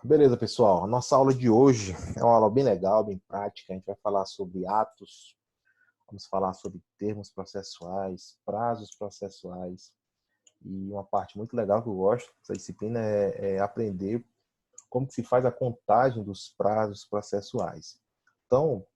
Beleza, pessoal. A nossa aula de hoje é uma aula bem legal, bem prática. A gente vai falar sobre atos, vamos falar sobre termos processuais, prazos processuais. E uma parte muito legal que eu gosto dessa disciplina é aprender como que se faz a contagem dos prazos processuais. Então,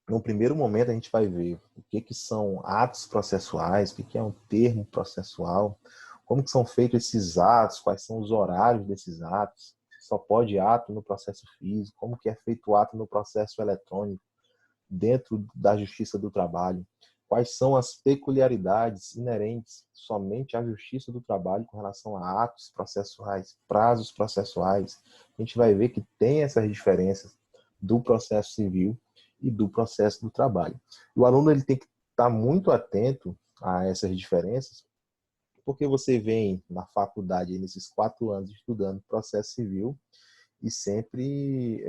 no primeiro momento, a gente vai ver o que são atos processuais, o que é um termo processual, como que são feitos esses atos, quais são os horários desses atos, só pode ato no processo físico, como que é feito o ato no processo eletrônico, dentro da Justiça do Trabalho, quais são as peculiaridades inerentes somente à Justiça do Trabalho com relação a atos processuais, prazos processuais. A gente vai ver que tem essas diferenças do processo civil e do processo do trabalho. O aluno ele tem que estar muito atento a essas diferenças, porque você vem na faculdade, nesses 4 anos, estudando processo civil e sempre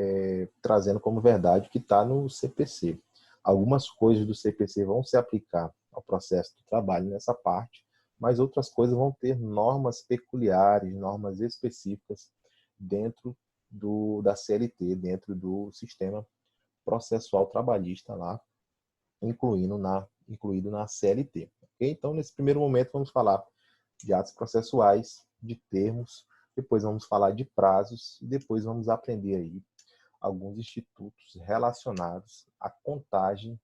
trazendo como verdade o que está no CPC. Algumas coisas do CPC vão se aplicar ao processo do trabalho nessa parte, mas outras coisas vão ter normas peculiares, normas específicas dentro da CLT, dentro do sistema processual trabalhista lá, incluído na CLT. Okay? Então, nesse primeiro momento, vamos falar de atos processuais, de termos, depois vamos falar de prazos e depois vamos aprender aí alguns institutos relacionados à contagem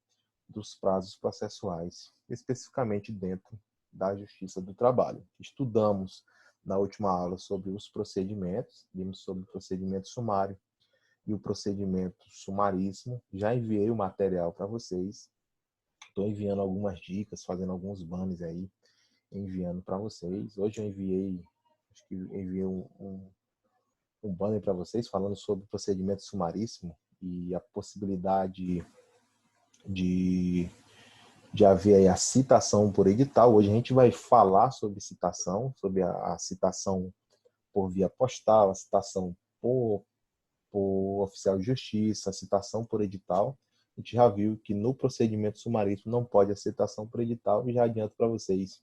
dos prazos processuais, especificamente dentro da Justiça do Trabalho. Estudamos na última aula sobre os procedimentos, vimos sobre o procedimento sumário e o procedimento sumaríssimo. Já enviei o material para vocês. Estou enviando algumas dicas, fazendo alguns banners aí, enviando para vocês. Hoje eu enviei um banner para vocês falando sobre o procedimento sumaríssimo e a possibilidade de, de haver aí a citação por edital. Hoje a gente vai falar sobre citação, sobre a citação por via postal, a citação por oficial de justiça, a citação por edital. A gente já viu que no procedimento sumaríssimo não pode a citação por edital e já adianto para vocês,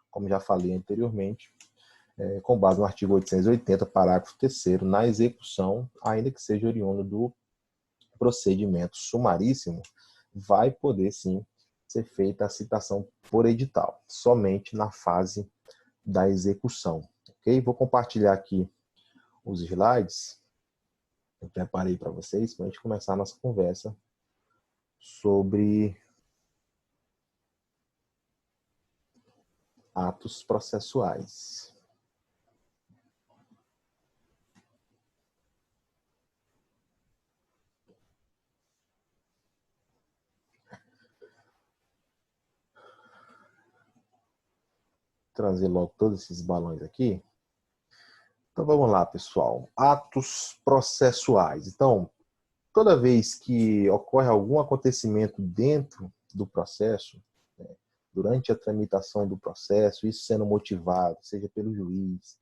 como já falei anteriormente, com base no artigo 880, parágrafo 3º, na execução, ainda que seja oriundo do procedimento sumaríssimo, vai poder sim ser feita a citação por edital, somente na fase da execução. Ok? Vou compartilhar aqui os slides. Eu preparei para vocês para a gente começar a nossa conversa sobre atos processuais. Trazer logo todos esses balões aqui. Então vamos lá, pessoal. Atos processuais. Então, toda vez que ocorre algum acontecimento dentro do processo, né, durante a tramitação do processo, isso sendo motivado, seja pelo juiz,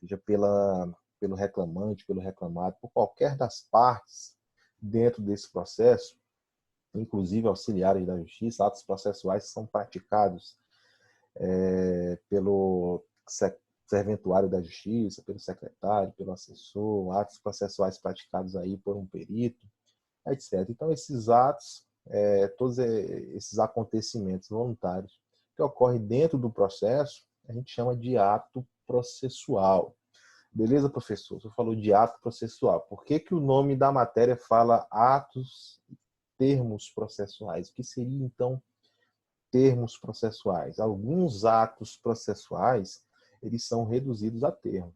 seja pelo reclamante, pelo reclamado, por qualquer das partes dentro desse processo, inclusive auxiliares da justiça, atos processuais são praticados pelo serventuário da justiça, pelo secretário, pelo assessor, atos processuais praticados aí por um perito, etc. Então, esses atos, todos esses acontecimentos voluntários que ocorrem dentro do processo, a gente chama de ato processual. Beleza, professor? Você falou de ato processual. Por que que o nome da matéria fala atos, termos processuais? O que seria, então, termos processuais? Alguns atos processuais, eles são reduzidos a termo.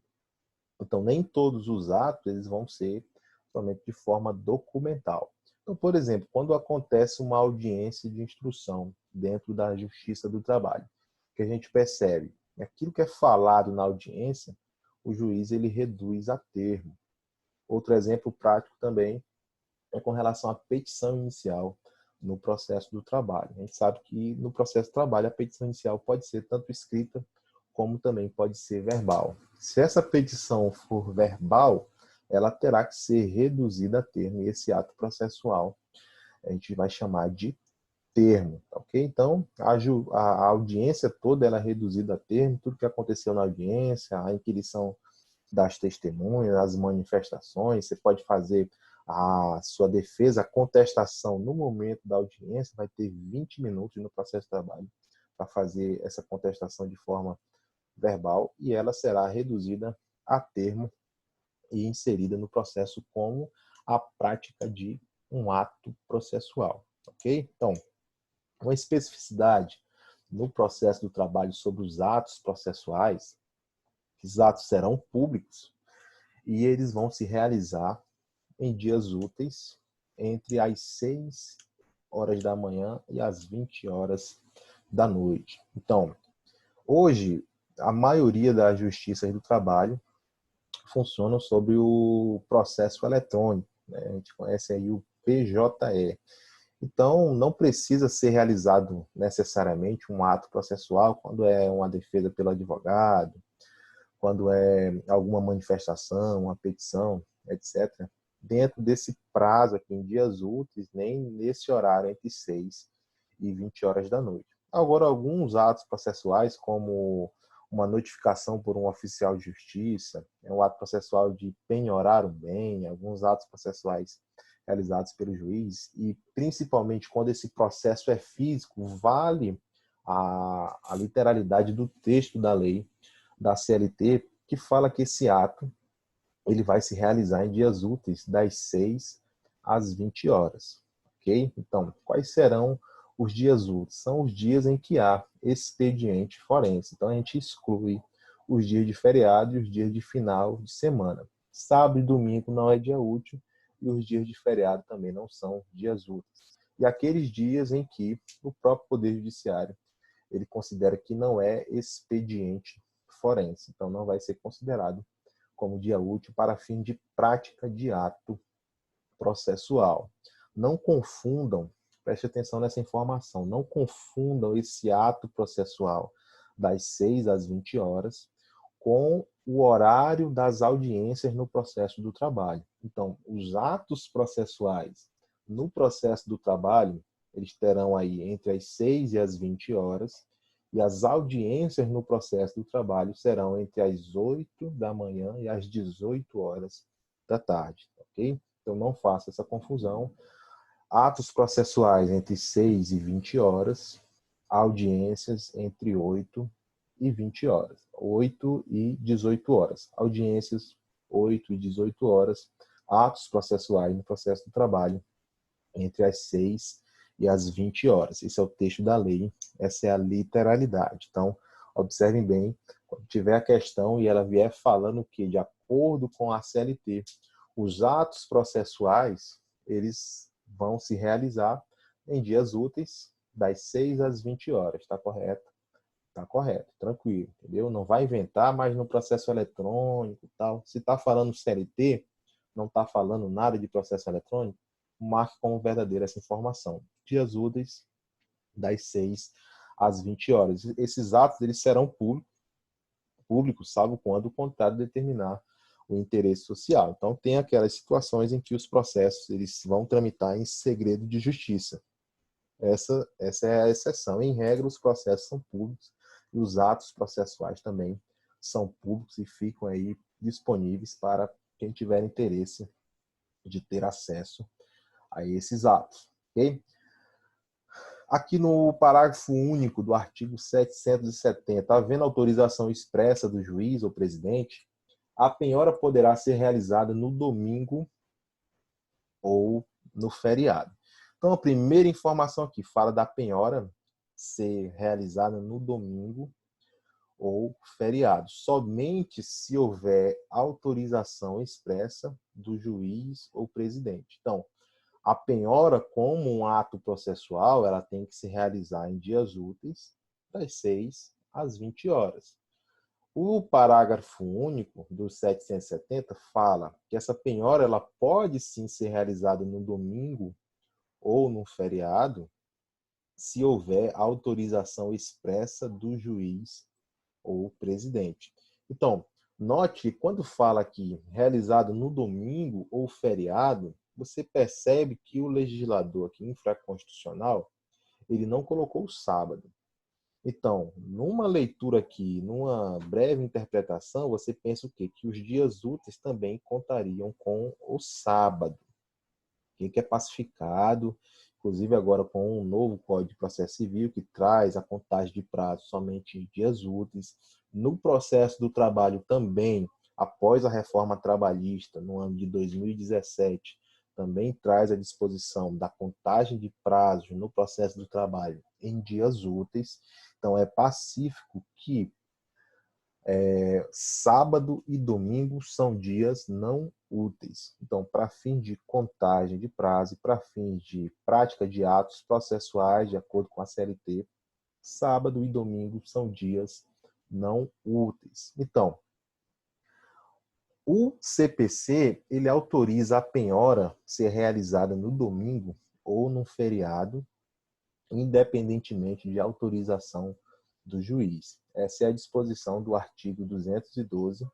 Então, nem todos os atos eles vão ser somente de forma documental. Então, por exemplo, quando acontece uma audiência de instrução dentro da Justiça do Trabalho, que a gente percebe aquilo que é falado na audiência, o juiz ele reduz a termo. Outro exemplo prático também é com relação à petição inicial no processo do trabalho. A gente sabe que no processo do trabalho a petição inicial pode ser tanto escrita como também pode ser verbal. Se essa petição for verbal, ela terá que ser reduzida a termo e esse ato processual a gente vai chamar de termo, ok? Então, a audiência toda ela é reduzida a termo, tudo que aconteceu na audiência, a inquirição das testemunhas, as manifestações, você pode fazer a sua defesa, a contestação no momento da audiência, vai ter 20 minutos no processo de trabalho para fazer essa contestação de forma verbal e ela será reduzida a termo e inserida no processo como a prática de um ato processual, ok? Então, uma especificidade no processo do trabalho sobre os atos processuais, esses atos serão públicos e eles vão se realizar em dias úteis entre as 6 horas da manhã e as 20 horas da noite. Então, hoje, a maioria das justiças do trabalho funcionam sobre o processo eletrônico, né? A gente conhece aí o PJE. Então, não precisa ser realizado necessariamente um ato processual quando é uma defesa pelo advogado, quando é alguma manifestação, uma petição, etc. Dentro desse prazo aqui, em dias úteis, nem nesse horário entre 6 e 20 horas da noite. Agora, alguns atos processuais, como uma notificação por um oficial de justiça, é um ato processual de penhorar um bem, alguns atos processuais realizados pelo juiz, e principalmente quando esse processo é físico, vale a literalidade do texto da lei da CLT, que fala que esse ato ele vai se realizar em dias úteis das 6 às 20 horas. Ok? Então, quais serão os dias úteis? São os dias em que há expediente forense. Então, a gente exclui os dias de feriado e os dias de final de semana. Sábado e domingo não é dia útil e os dias de feriado também não são dias úteis. E aqueles dias em que o próprio Poder Judiciário ele considera que não é expediente forense. Então, não vai ser considerado como dia útil para fim de prática de ato processual. Não confundam, preste atenção nessa informação, não confundam esse ato processual das 6 às 20 horas com o horário das audiências no processo do trabalho. Então, os atos processuais no processo do trabalho, eles terão aí entre as 6 e as 20 horas, e as audiências no processo do trabalho serão entre as 8 da manhã e as 18 horas da tarde, ok? Então não faça essa confusão. Atos processuais entre 6 e 20 horas, audiências entre 8 e 20 horas, 8 e 18 horas. Audiências 8 e 18 horas, atos processuais no processo do trabalho entre as 6 e as 20 horas. Esse é o texto da lei, essa é a literalidade. Então, observem bem, quando tiver a questão e ela vier falando que, de acordo com a CLT, os atos processuais, eles vão se realizar em dias úteis, das 6 às 20 horas, tá correto? Tá correto, tranquilo, entendeu? Não vai inventar, mas no processo eletrônico e tal. Se tá falando CLT, não tá falando nada de processo eletrônico, marque como verdadeira essa informação. Dias úteis, das 6 às 20 horas. Esses atos eles serão públicos, salvo quando o contrato determinar o interesse social. Então, tem aquelas situações em que os processos eles vão tramitar em segredo de justiça. Essa é a exceção. Em regra, os processos são públicos e os atos processuais também são públicos e ficam aí disponíveis para quem tiver interesse de ter acesso a esses atos. Ok? Aqui no parágrafo único do artigo 770, havendo autorização expressa do juiz ou presidente, a penhora poderá ser realizada no domingo ou no feriado. Então, a primeira informação aqui fala da penhora ser realizada no domingo ou feriado, somente se houver autorização expressa do juiz ou presidente. Então, a penhora, como um ato processual, ela tem que se realizar em dias úteis, das 6 às 20 horas. O parágrafo único do 770 fala que essa penhora ela pode sim ser realizada no domingo ou no feriado, se houver autorização expressa do juiz ou presidente. Então, note que quando fala aqui realizado no domingo ou feriado, você percebe que o legislador aqui infraconstitucional, ele não colocou o sábado. Então, numa leitura aqui, numa breve interpretação, você pensa o quê? Que os dias úteis também contariam com o sábado, que é pacificado, inclusive agora com um novo Código de Processo Civil, que traz a contagem de prazo somente em dias úteis. No processo do trabalho também, após a reforma trabalhista, no ano de 2017, também traz a disposição da contagem de prazos no processo do trabalho em dias úteis. Então, é pacífico que sábado e domingo são dias não úteis. Então, para fins de contagem de prazo e para fins de prática de atos processuais, de acordo com a CLT, sábado e domingo são dias não úteis. Então, o CPC, ele autoriza a penhora ser realizada no domingo ou no feriado, independentemente de autorização do juiz. Essa é a disposição do artigo 212,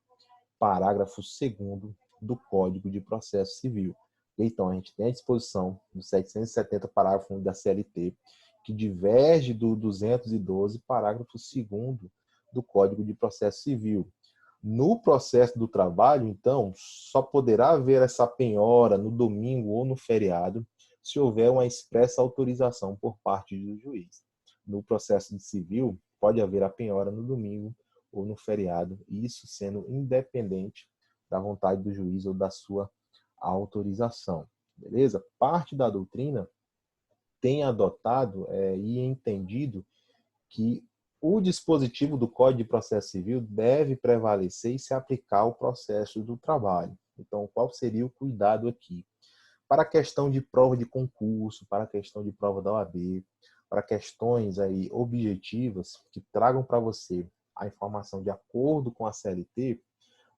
parágrafo 2º do Código de Processo Civil. Então, a gente tem a disposição do 770, parágrafo 1 da CLT, que diverge do 212, parágrafo 2º do Código de Processo Civil. No processo do trabalho, então, só poderá haver essa penhora no domingo ou no feriado se houver uma expressa autorização por parte do juiz. No processo de civil, pode haver a penhora no domingo ou no feriado, isso sendo independente da vontade do juiz ou da sua autorização. Beleza? Parte da doutrina tem adotado e entendido que o dispositivo do Código de Processo Civil deve prevalecer e se aplicar ao processo do trabalho. Então, qual seria o cuidado aqui? Para a questão de prova de concurso, para a questão de prova da OAB, para questões aí objetivas que tragam para você a informação de acordo com a CLT,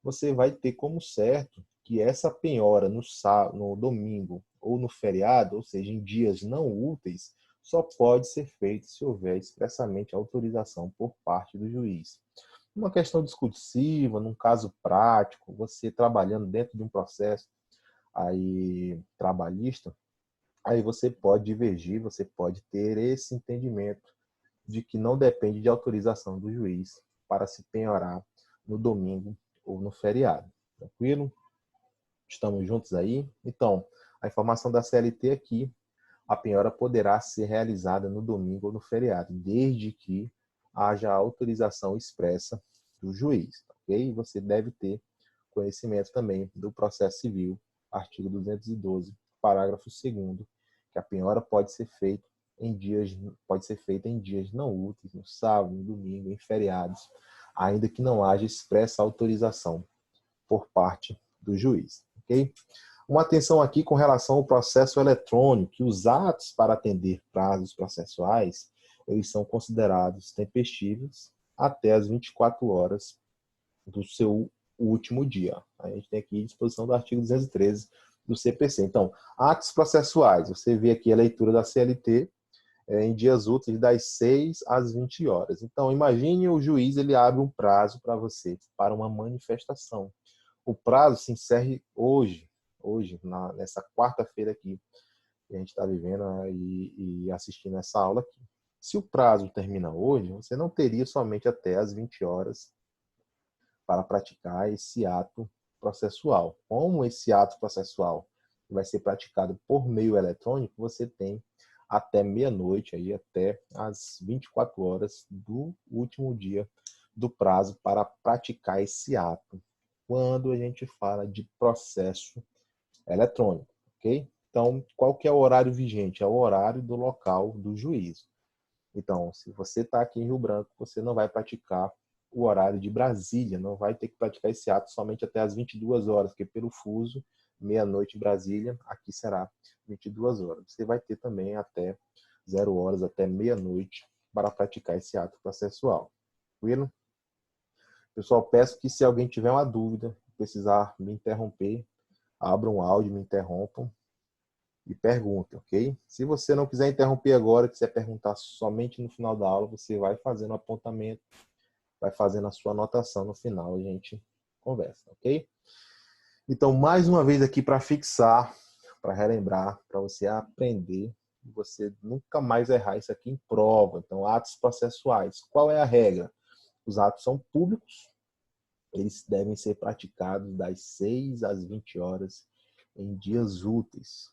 você vai ter como certo que essa penhora no domingo ou no feriado, ou seja, em dias não úteis, só pode ser feita se houver expressamente autorização por parte do juiz. Uma questão discursiva, num caso prático, você trabalhando dentro de um processo aí trabalhista, aí você pode divergir, você pode ter esse entendimento de que não depende de autorização do juiz para se penhorar no domingo ou no feriado. Tranquilo? Estamos juntos aí? Então, a informação da CLT aqui, a penhora poderá ser realizada no domingo ou no feriado, desde que haja autorização expressa do juiz, ok? Você deve ter conhecimento também do processo civil, artigo 212, parágrafo 2º, que a penhora pode ser feita em dias não úteis, no sábado, no domingo, em feriados, ainda que não haja expressa autorização por parte do juiz, ok? Uma atenção aqui com relação ao processo eletrônico, que os atos para atender prazos processuais, eles são considerados tempestivos até as 24 horas do seu último dia. A gente tem aqui a disposição do artigo 213 do CPC. Então, atos processuais, você vê aqui a leitura da CLT em dias úteis das 6 às 20 horas. Então, imagine o juiz, ele abre um prazo para você, para uma manifestação. O prazo se encerra hoje, nessa quarta-feira aqui, que a gente está vivendo e assistindo essa aula aqui. Se o prazo termina hoje, você não teria somente até as 20 horas para praticar esse ato processual. Como esse ato processual vai ser praticado por meio eletrônico, você tem até meia-noite, aí até as 24 horas do último dia do prazo para praticar esse ato, quando a gente fala de processo eletrônico, ok? Então, qual que é o horário vigente? É o horário do local do juízo. Então, se você está aqui em Rio Branco, você não vai praticar o horário de Brasília, não vai ter que praticar esse ato somente até as 22 horas, porque pelo fuso, meia-noite em Brasília, aqui será 22 horas. Você vai ter também até 0 horas, até meia-noite, para praticar esse ato processual. Tranquilo? Pessoal, peço que se alguém tiver uma dúvida, precisar me interromper, abram um áudio, me interrompam e perguntem, ok? Se você não quiser interromper agora, quiser perguntar somente no final da aula, você vai fazendo apontamento, vai fazendo a sua anotação no final, a gente conversa, ok? Então, mais uma vez aqui para fixar, para relembrar, para você aprender você nunca mais errar isso aqui em prova. Então, atos processuais. Qual é a regra? Os atos são públicos, eles devem ser praticados das 6 às 20 horas em dias úteis.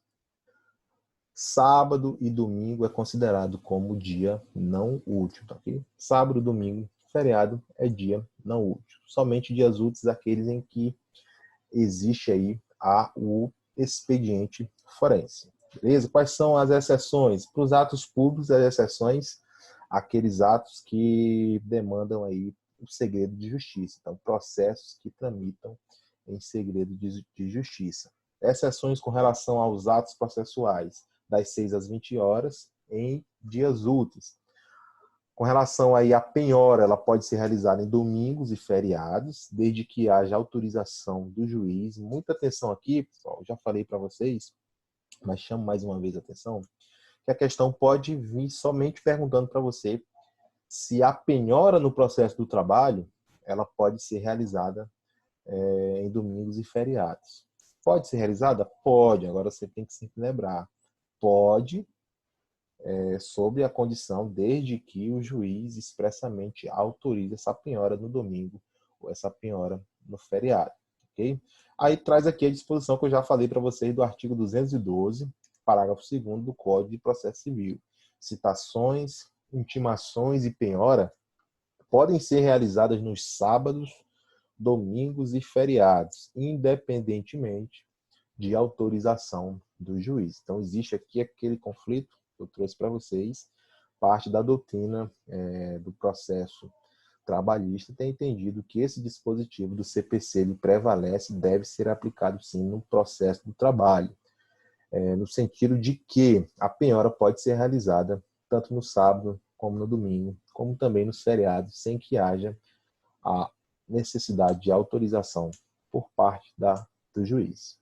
Sábado e domingo é considerado como dia não útil, tá ok? Sábado, domingo, feriado é dia não útil. Somente dias úteis aqueles em que existe aí o expediente forense. Beleza? Quais são as exceções? Para os atos públicos, as exceções, aqueles atos que demandam aí o segredo de justiça. Então, processos que tramitam em segredo de justiça. Exceções com relação aos atos processuais, das 6 às 20 horas, em dias úteis. Com relação aí à penhora, ela pode ser realizada em domingos e feriados, desde que haja autorização do juiz. Muita atenção aqui, pessoal, já falei para vocês, mas chamo mais uma vez a atenção, que a questão pode vir somente perguntando para você se a penhora no processo do trabalho, ela pode ser realizada em domingos e feriados. Pode ser realizada? Pode. Agora você tem que sempre lembrar. Pode, sob a condição, desde que o juiz expressamente autorize essa penhora no domingo ou essa penhora no feriado. Ok? Aí traz aqui a disposição que eu já falei para vocês do artigo 212, parágrafo 2º do Código de Processo Civil. Citações, intimações e penhora podem ser realizadas nos sábados, domingos e feriados, independentemente de autorização do juiz. Então, existe aqui aquele conflito que eu trouxe para vocês, parte da doutrina do processo trabalhista tem entendido que esse dispositivo do CPC ele prevalece e deve ser aplicado sim no processo do trabalho, no sentido de que a penhora pode ser realizada tanto no sábado como no domingo, como também nos feriados, sem que haja a necessidade de autorização por parte do juiz.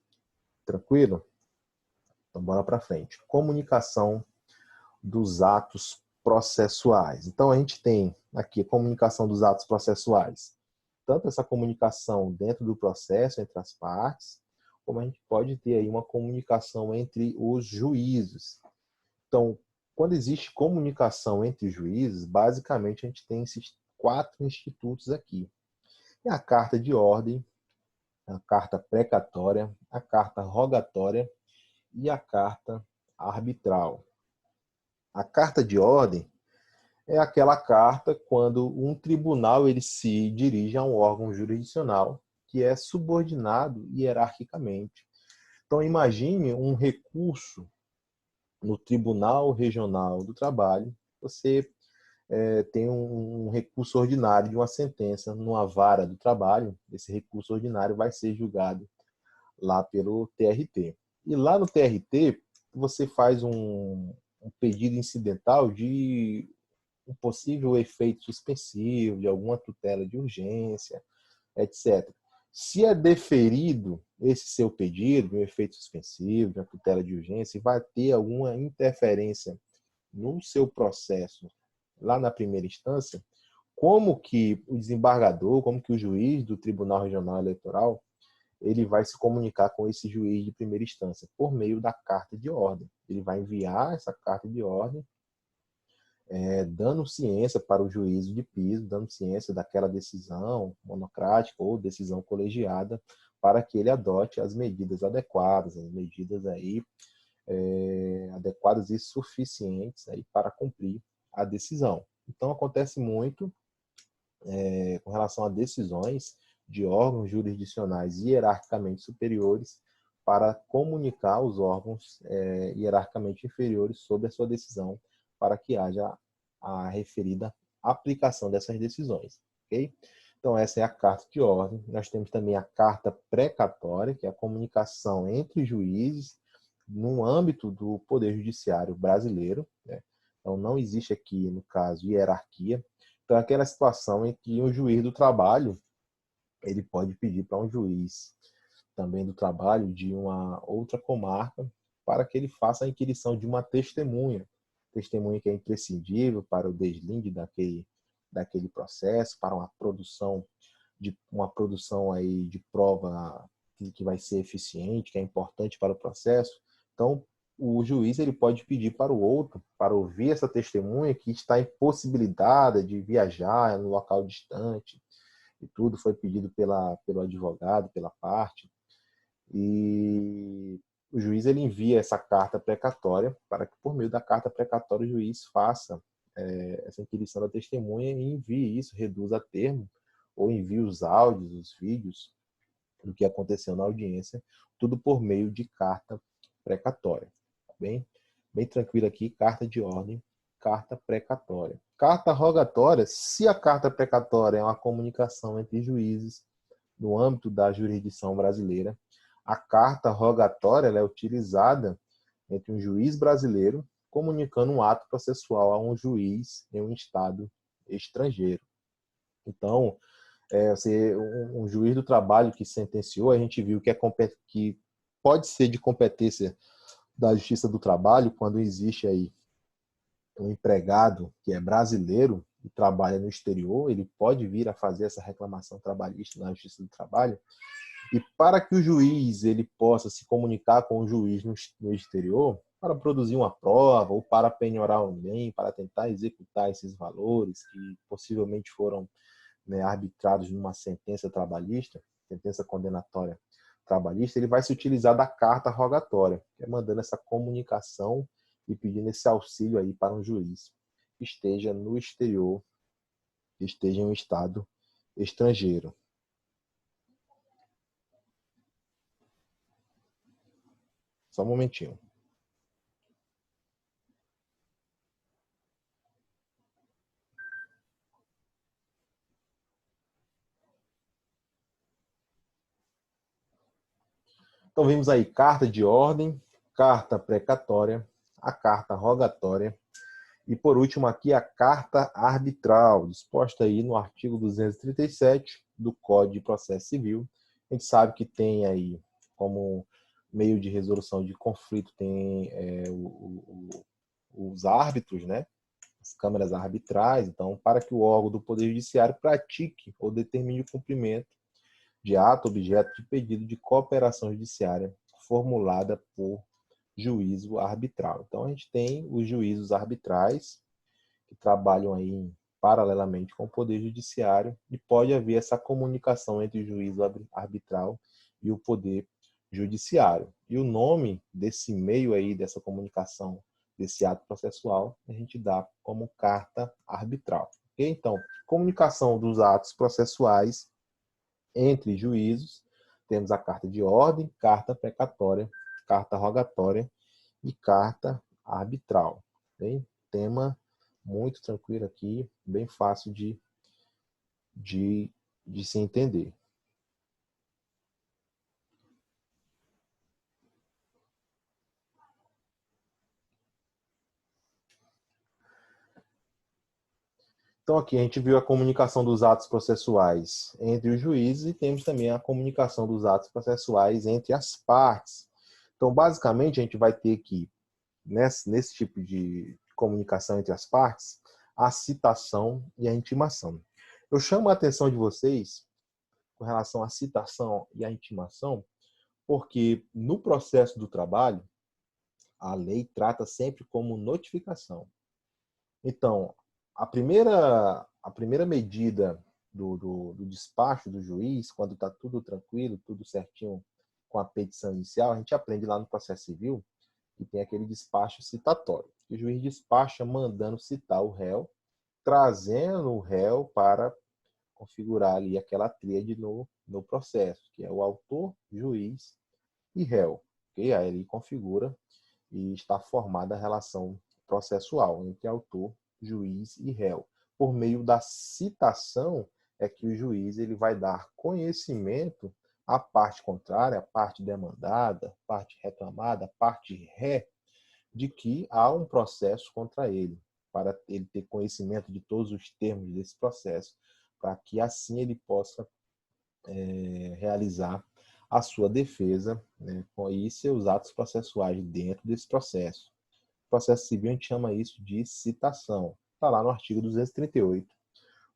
Tranquilo? Então, bora para frente. Comunicação dos atos processuais. Então, a gente tem aqui a comunicação dos atos processuais. Tanto essa comunicação dentro do processo, entre as partes, como a gente pode ter aí uma comunicação entre os juízes. Então, quando existe comunicação entre juízes, basicamente a gente tem esses 4 institutos aqui. É a carta de ordem, a carta precatória, a carta rogatória e a carta arbitral. A carta de ordem é aquela carta quando um tribunal ele se dirige a um órgão jurisdicional que é subordinado hierarquicamente. Então imagine um recurso no Tribunal Regional do Trabalho, você tem um recurso ordinário de uma sentença numa vara do trabalho, esse recurso ordinário vai ser julgado lá pelo TRT. E lá no TRT, você faz um pedido incidental de um possível efeito suspensivo, de alguma tutela de urgência, etc. Se é deferido esse seu pedido, de um efeito suspensivo, de uma tutela de urgência, e vai ter alguma interferência no seu processo lá na primeira instância, como que o desembargador, como que o juiz do Tribunal Regional Eleitoral, ele vai se comunicar com esse juiz de primeira instância por meio da carta de ordem. Ele vai enviar essa carta de ordem, dando ciência para o juízo de piso, dando ciência daquela decisão monocrática ou decisão colegiada, para que ele adote as medidas adequadas, as medidas aí adequadas e suficientes aí para cumprir a decisão. Então acontece muito com relação a decisões de órgãos jurisdicionais hierarquicamente superiores para comunicar aos órgãos hierarquicamente inferiores sobre a sua decisão para que haja a referida aplicação dessas decisões. Ok? Então, essa é a carta de ordem. Nós temos também a carta precatória, que é a comunicação entre juízes no âmbito do Poder Judiciário brasileiro. Né? Então, não existe aqui, no caso, hierarquia. Então, é aquela situação em que um juiz do trabalho ele pode pedir para um juiz também do trabalho de uma outra comarca para que ele faça a inquirição de uma testemunha que é imprescindível para o deslinde daquele processo, para uma produção aí de prova que vai ser eficiente, que é importante para o processo. Então, o juiz ele pode pedir para o outro, para ouvir essa testemunha que está impossibilitada de viajar no local distante, e tudo foi pedido pelo advogado, pela parte, e o juiz ele envia essa carta precatória para que, por meio da carta precatória, o juiz faça essa inquirição da testemunha e envie isso, reduza a termo, ou envie os áudios, os vídeos do que aconteceu na audiência, tudo por meio de carta precatória. Bem, bem tranquilo aqui, carta de ordem, carta precatória. Carta rogatória, se a carta precatória é uma comunicação entre juízes no âmbito da jurisdição brasileira, a carta rogatória ela é utilizada entre um juiz brasileiro comunicando um ato processual a um juiz em um estado estrangeiro. Então, um juiz do trabalho que sentenciou, a gente viu que pode ser de competência da Justiça do Trabalho quando existe aí um empregado que é brasileiro e trabalha no exterior, ele pode vir a fazer essa reclamação trabalhista na Justiça do Trabalho. E para que o juiz ele possa se comunicar com o juiz no exterior, para produzir uma prova ou para penhorar alguém, para tentar executar esses valores que possivelmente foram, né, arbitrados numa sentença trabalhista, sentença condenatória trabalhista, ele vai se utilizar da carta rogatória, que é mandando essa comunicação e pedindo esse auxílio aí para um juiz que esteja no exterior, que esteja em um estado estrangeiro. Só um momentinho. Então, vimos aí carta de ordem, carta precatória, a carta rogatória e, por último, aqui a carta arbitral, disposta aí no artigo 237 do Código de Processo Civil. A gente sabe que tem aí, como meio de resolução de conflito, tem os árbitros, né? As câmaras arbitrais. Então, para que o órgão do Poder Judiciário pratique ou determine o cumprimento de ato objeto de pedido de cooperação judiciária formulada por juízo arbitral. Então, a gente tem os juízos arbitrais que trabalham aí paralelamente com o Poder Judiciário e pode haver essa comunicação entre o juízo arbitral e o Poder Judiciário. E o nome desse meio aí, dessa comunicação, desse ato processual, a gente dá como carta arbitral. Okay? Então, comunicação dos atos processuais entre juízos, temos a carta de ordem, carta precatória, carta rogatória e carta arbitral. Bem, tema muito tranquilo aqui, bem fácil de se entender. Então, aqui a gente viu a comunicação dos atos processuais entre os juízes e temos também a comunicação dos atos processuais entre as partes. Então, basicamente, a gente vai ter aqui, nesse tipo de comunicação entre as partes, a citação e a intimação. Eu chamo a atenção de vocês com relação à citação e à intimação, porque no processo do trabalho, a lei trata sempre como notificação. Então, a primeira medida do despacho do juiz, quando está tudo tranquilo, tudo certinho com a petição inicial, a gente aprende lá no processo civil que tem aquele despacho citatório. O juiz despacha mandando citar o réu, trazendo o réu para configurar ali aquela tríade no processo, que é o autor, juiz e réu. Okay? Aí ele configura e está formada a relação processual entre autor, juiz e réu. Por meio da citação é que o juiz ele vai dar conhecimento à parte contrária, à parte demandada, à parte reclamada, à parte ré, de que há um processo contra ele, para ele ter conhecimento de todos os termos desse processo, para que assim ele possa realizar a sua defesa, né, e seus atos processuais dentro desse processo. O processo civil a gente chama isso de citação. Está lá no artigo 238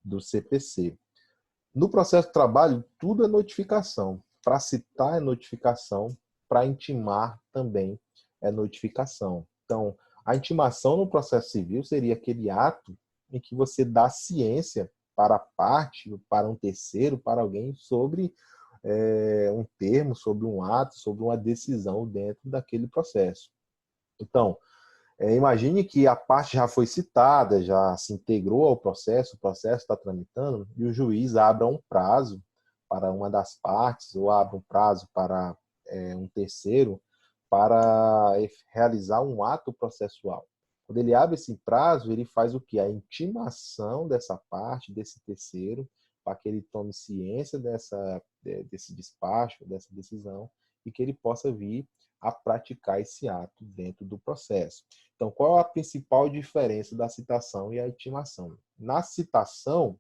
do CPC. No processo de trabalho, tudo é notificação. Para citar é notificação, para intimar também é notificação. Então, a intimação no processo civil seria aquele ato em que você dá ciência para a parte, para um terceiro, para alguém, sobre um termo, sobre um ato, sobre uma decisão dentro daquele processo. Então, imagine que a parte já foi citada, já se integrou ao processo, o processo está tramitando, e o juiz abra um prazo para uma das partes, ou abra um prazo para um terceiro, para realizar um ato processual. Quando ele abre esse prazo, ele faz o quê? A intimação dessa parte, desse terceiro, para que ele tome ciência desse despacho, dessa decisão, e que ele possa vir a praticar esse ato dentro do processo. Então, qual é a principal diferença da citação e a intimação? Na citação,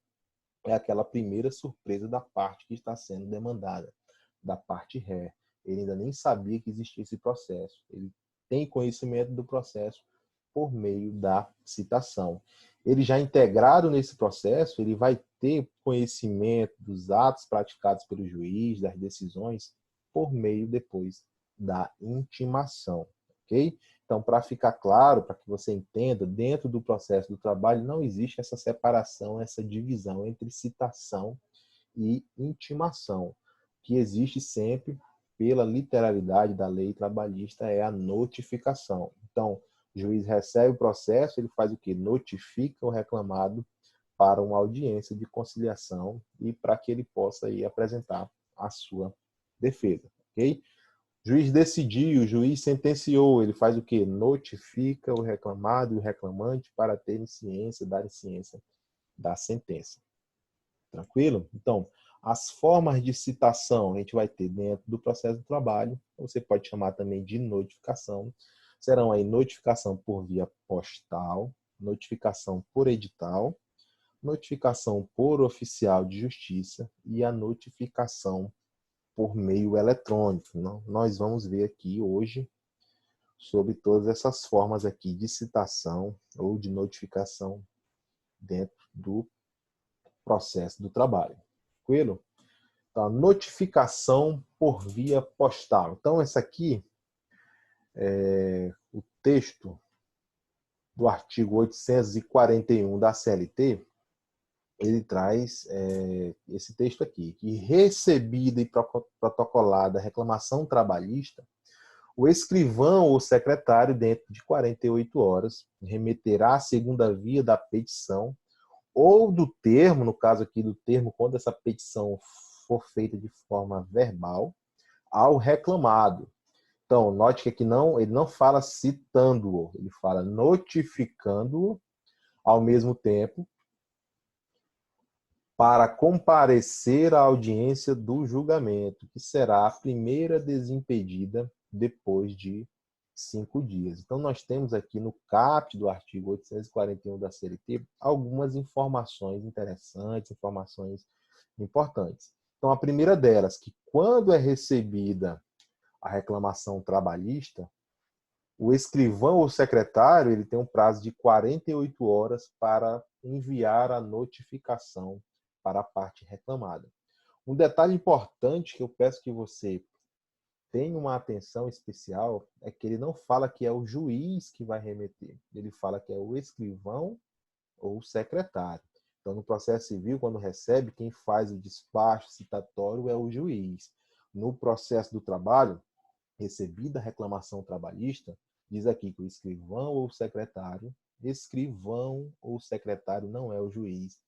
é aquela primeira surpresa da parte que está sendo demandada, da parte ré. Ele ainda nem sabia que existia esse processo. Ele tem conhecimento do processo por meio da citação. Ele já integrado nesse processo, ele vai ter conhecimento dos atos praticados pelo juiz, das decisões, por meio depois da intimação, ok? Então, para ficar claro, para que você entenda, dentro do processo do trabalho não existe essa separação, essa divisão entre citação e intimação. O que existe sempre, pela literalidade da lei trabalhista, é a notificação. Então, o juiz recebe o processo, ele faz o quê? Notifica o reclamado para uma audiência de conciliação e para que ele possa aí apresentar a sua defesa, ok? O juiz decidiu, o juiz sentenciou, ele faz o quê? Notifica o reclamado e o reclamante para terem ciência, darem ciência da sentença. Tranquilo? Então, as formas de citação a gente vai ter dentro do processo do trabalho, você pode chamar também de notificação, serão aí notificação por via postal, notificação por edital, notificação por oficial de justiça e a notificação por meio eletrônico. Nós vamos ver aqui hoje sobre todas essas formas aqui de citação ou de notificação dentro do processo do trabalho. Tranquilo? Então, notificação por via postal. Então, esse aqui é o texto do artigo 841 da CLT. Ele traz esse texto aqui, que recebida e protocolada a reclamação trabalhista, o escrivão ou secretário, dentro de 48 horas, remeterá a segunda via da petição ou do termo, no caso aqui do termo, quando essa petição for feita de forma verbal, ao reclamado. Então, note que aqui ele não fala citando-o, ele fala notificando-o ao mesmo tempo para comparecer à audiência do julgamento, que será a primeira desimpedida depois de 5 dias. Então, nós temos aqui no caput do artigo 841 da CLT algumas informações interessantes, informações importantes. Então, a primeira delas, que quando é recebida a reclamação trabalhista, o escrivão ou secretário ele tem um prazo de 48 horas para enviar a notificação para a parte reclamada. Um detalhe importante que eu peço que você tenha uma atenção especial é que ele não fala que é o juiz que vai remeter, ele fala que é o escrivão ou o secretário. Então, no processo civil, quando recebe, quem faz o despacho citatório é o juiz. No processo do trabalho, recebida a reclamação trabalhista, diz aqui que o escrivão ou secretário não é o juiz,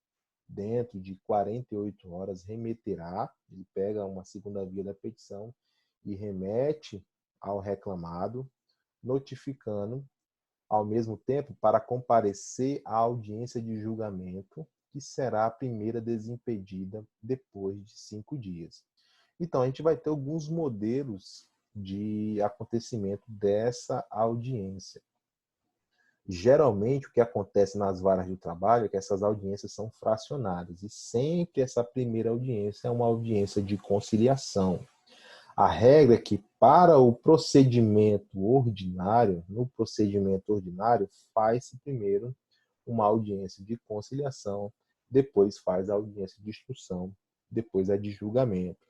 dentro de 48 horas remeterá, ele pega uma segunda via da petição e remete ao reclamado, notificando ao mesmo tempo para comparecer à audiência de julgamento, que será a primeira desimpedida depois de 5 dias. Então, a gente vai ter alguns modelos de acontecimento dessa audiência. Geralmente, o que acontece nas varas de trabalho é que essas audiências são fracionadas e sempre essa primeira audiência é uma audiência de conciliação. A regra é que para o procedimento ordinário, no procedimento ordinário, faz-se primeiro uma audiência de conciliação, depois faz a audiência de instrução, depois a de julgamento.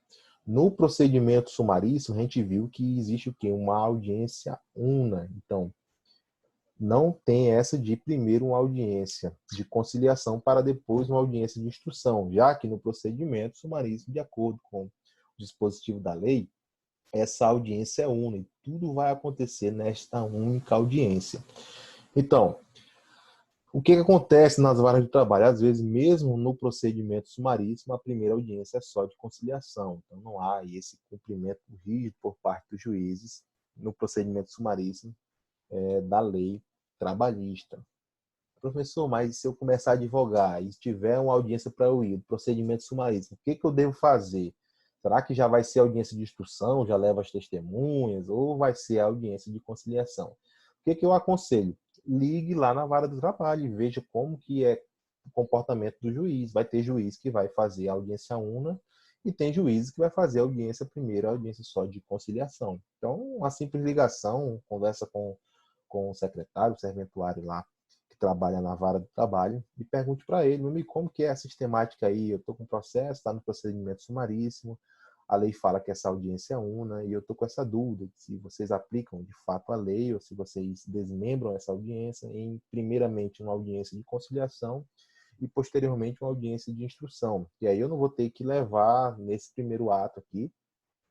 No procedimento sumaríssimo, a gente viu que existe o quê? Uma audiência una. Então, não tem essa de primeiro uma audiência de conciliação para depois uma audiência de instrução, já que no procedimento sumaríssimo, de acordo com o dispositivo da lei, essa audiência é una e tudo vai acontecer nesta única audiência. Então, o que acontece nas varas de trabalho? Às vezes, mesmo no procedimento sumaríssimo, a primeira audiência é só de conciliação. Então, não há esse cumprimento rígido por parte dos juízes no procedimento sumaríssimo da lei trabalhista. Professor, mas se eu começar a advogar e tiver uma audiência para eu ir, procedimento sumaríssimo, o que eu devo fazer? Será que já vai ser audiência de instrução, já leva as testemunhas, ou vai ser a audiência de conciliação? O que eu aconselho? Ligue lá na vara do trabalho e veja como que é o comportamento do juiz. Vai ter juiz que vai fazer a audiência una e tem juízes que vai fazer a audiência primeira, a audiência só de conciliação. Então, uma simples ligação, conversa com o secretário, o serventuário lá, que trabalha na vara do trabalho, e pergunte para ele, como que é a sistemática aí? Eu estou com processo, está no procedimento sumaríssimo, a lei fala que essa audiência é una, e eu estou com essa dúvida, se vocês aplicam de fato a lei, ou se vocês desmembram essa audiência em, primeiramente, uma audiência de conciliação, e posteriormente uma audiência de instrução. E aí eu não vou ter que levar, nesse primeiro ato aqui,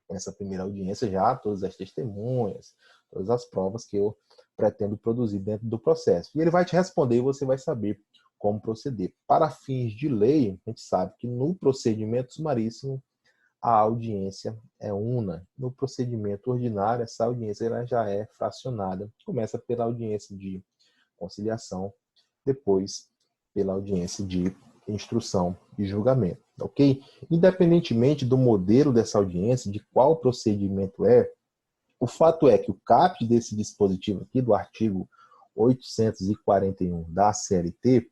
nessa primeira audiência já, todas as testemunhas, todas as provas que eu pretendo produzir dentro do processo. E ele vai te responder e você vai saber como proceder. Para fins de lei, a gente sabe que no procedimento sumaríssimo, a audiência é una. No procedimento ordinário, essa audiência ela já é fracionada. Começa pela audiência de conciliação, depois pela audiência de instrução e julgamento, ok? Independentemente do modelo dessa audiência, de qual procedimento é, o fato é que o caput desse dispositivo aqui, do artigo 841 da CLT,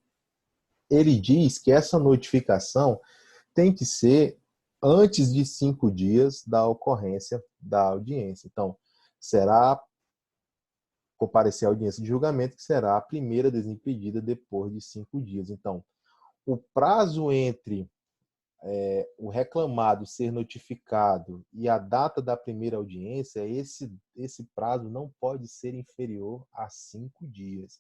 ele diz que essa notificação tem que ser antes de 5 dias da ocorrência da audiência. Então, será comparecer à audiência de julgamento, que será a primeira desimpedida depois de 5 dias. Então, o prazo entre o reclamado ser notificado e a data da primeira audiência, esse prazo não pode ser inferior a 5 dias.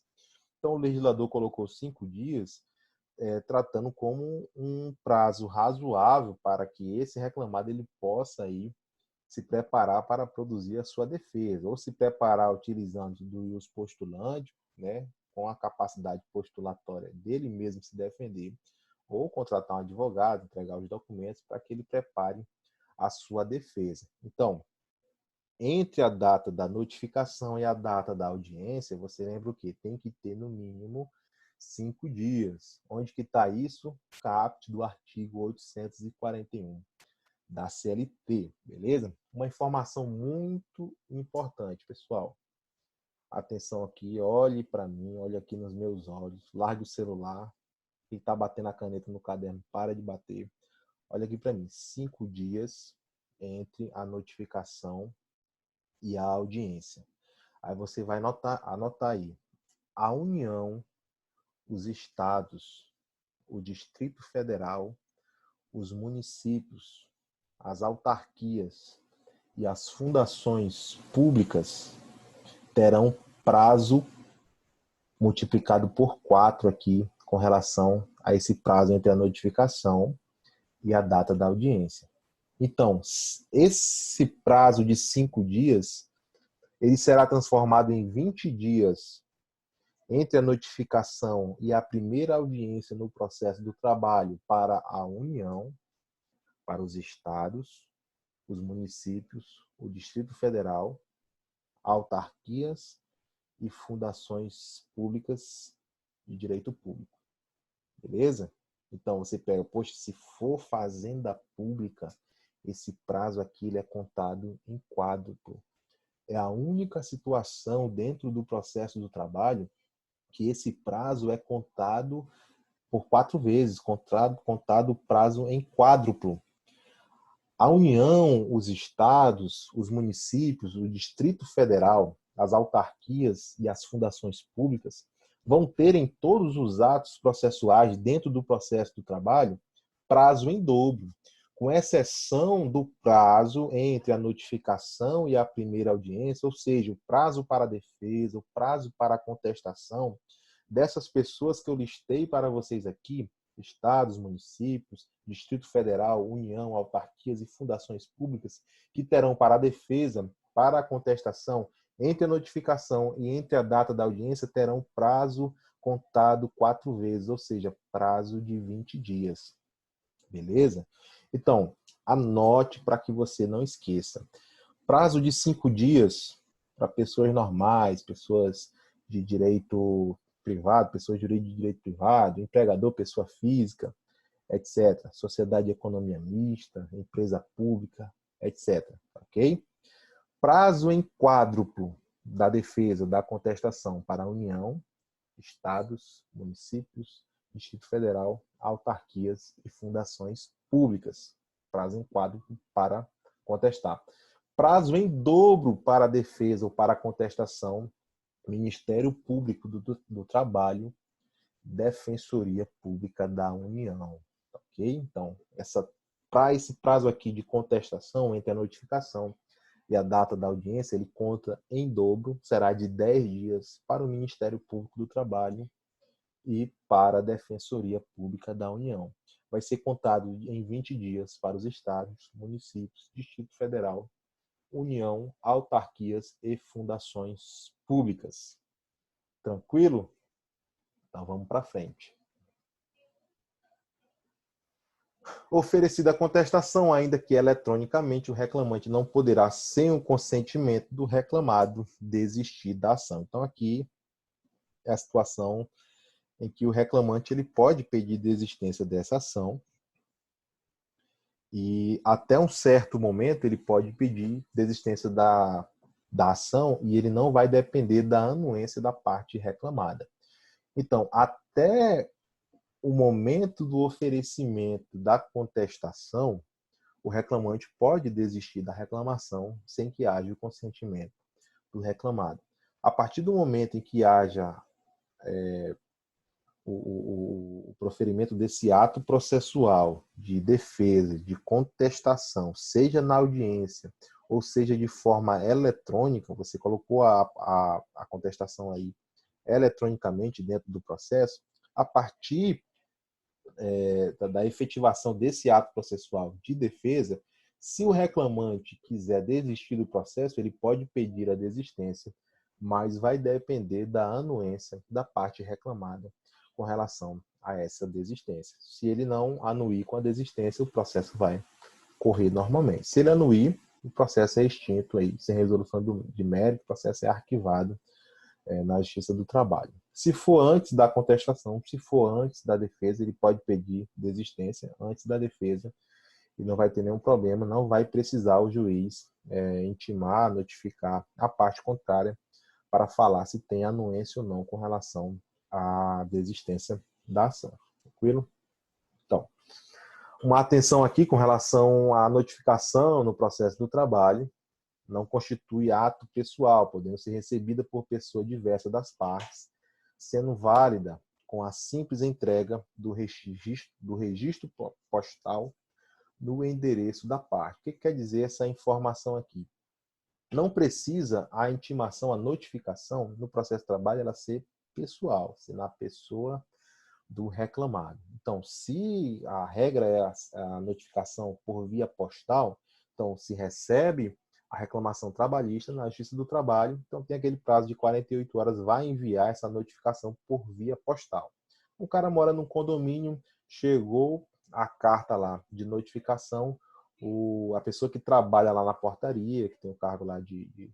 Então, o legislador colocou 5 dias, tratando como um prazo razoável para que esse reclamado ele possa aí se preparar para produzir a sua defesa, ou se preparar utilizando do ius postulante, né, com a capacidade postulatória dele mesmo se defender, ou contratar um advogado, entregar os documentos para que ele prepare a sua defesa. Então, entre a data da notificação e a data da audiência, você lembra o quê? Tem que ter no mínimo 5 dias. Onde que está isso? Caput do artigo 841 da CLT, beleza? Uma informação muito importante, pessoal. Atenção aqui, olhe para mim, olhe aqui nos meus olhos, largue o celular, quem está batendo a caneta no caderno, para de bater. Olha aqui para mim, 5 dias entre a notificação e a audiência. Aí você vai anotar aí, a União, os estados, o Distrito Federal, os municípios, as autarquias e as fundações públicas terão prazo multiplicado por 4 aqui com relação a esse prazo entre a notificação e a data da audiência. Então, esse prazo de 5 dias, ele será transformado em 20 dias entre a notificação e a primeira audiência no processo do trabalho para a União, para os estados, os municípios, o Distrito Federal, autarquias e fundações públicas de direito público. Beleza? Então você pega, poxa, se for fazenda pública, esse prazo aqui ele é contado em quádruplo. É a única situação dentro do processo do trabalho que esse prazo é contado por 4 vezes, contado o prazo em quádruplo. A União, os estados, os municípios, o Distrito Federal, as autarquias e as fundações públicas vão ter em todos os atos processuais dentro do processo do trabalho prazo em dobro. com exceção do prazo entre a notificação e a primeira audiência, ou seja, o prazo para a defesa, o prazo para a contestação dessas pessoas que eu listei para vocês aqui, estados, municípios, Distrito Federal, União, autarquias e fundações públicas, que terão para a defesa, para a contestação, entre a notificação e entre a data da audiência, terão prazo contado 4 vezes, ou seja, prazo de 20 dias. Beleza? Então, anote para que você não esqueça. Prazo de 5 dias para pessoas normais, pessoas de direito privado, pessoas de direito privado, empregador, pessoa física, etc. Sociedade de economia mista, empresa pública, etc. Ok? Prazo em quádruplo da defesa da contestação para a União, estados, municípios, Distrito Federal, autarquias e fundações públicas. Prazo em quádruplo para contestar. Prazo em dobro para a defesa ou para a contestação, Ministério Público do Trabalho, Defensoria Pública da União. Ok? Então, para esse prazo aqui de contestação entre a notificação e a data da audiência, ele conta em dobro, será de 10 dias para o Ministério Público do Trabalho e para a Defensoria Pública da União. Vai ser contado em 20 dias para os estados, municípios, Distrito Federal, União, autarquias e fundações públicas. Tranquilo? Então vamos para frente. Oferecida a contestação, ainda que eletronicamente, o reclamante não poderá, sem o consentimento do reclamado, desistir da ação. Então aqui é a situação em que o reclamante ele pode pedir desistência dessa ação e até um certo momento ele pode pedir desistência da ação e ele não vai depender da anuência da parte reclamada. Então, até o momento do oferecimento da contestação, o reclamante pode desistir da reclamação sem que haja o consentimento do reclamado. A partir do momento em que haja o proferimento desse ato processual de defesa, de contestação, seja na audiência ou seja de forma eletrônica, você colocou a contestação aí eletronicamente dentro do processo, a partir da efetivação desse ato processual de defesa, se o reclamante quiser desistir do processo, ele pode pedir a desistência, mas vai depender da anuência da parte reclamada com relação a essa desistência. Se ele não anuir com a desistência, o processo vai correr normalmente. Se ele anuir, o processo é extinto aí, sem resolução de mérito, o processo é arquivado na Justiça do Trabalho. Se for antes da contestação, se for antes da defesa, ele pode pedir desistência antes da defesa e não vai ter nenhum problema, não vai precisar o juiz intimar, notificar a parte contrária para falar se tem anuência ou não com relação à desistência da ação. Tranquilo? Então, uma atenção aqui com relação à notificação no processo do trabalho. Não constitui ato pessoal, podendo ser recebida por pessoa diversa das partes, sendo válida com a simples entrega do registro postal no endereço da parte. O que quer dizer essa informação aqui? Não precisa a intimação, a notificação no processo de trabalho ela ser pessoal, ser na pessoa do reclamado. Então, se a regra é a notificação por via postal, então se recebe a reclamação trabalhista na Justiça do Trabalho, então tem aquele prazo de 48 horas, vai enviar essa notificação por via postal. O cara mora num condomínio, chegou a carta lá de notificação, a pessoa que trabalha lá na portaria, que tem o cargo lá de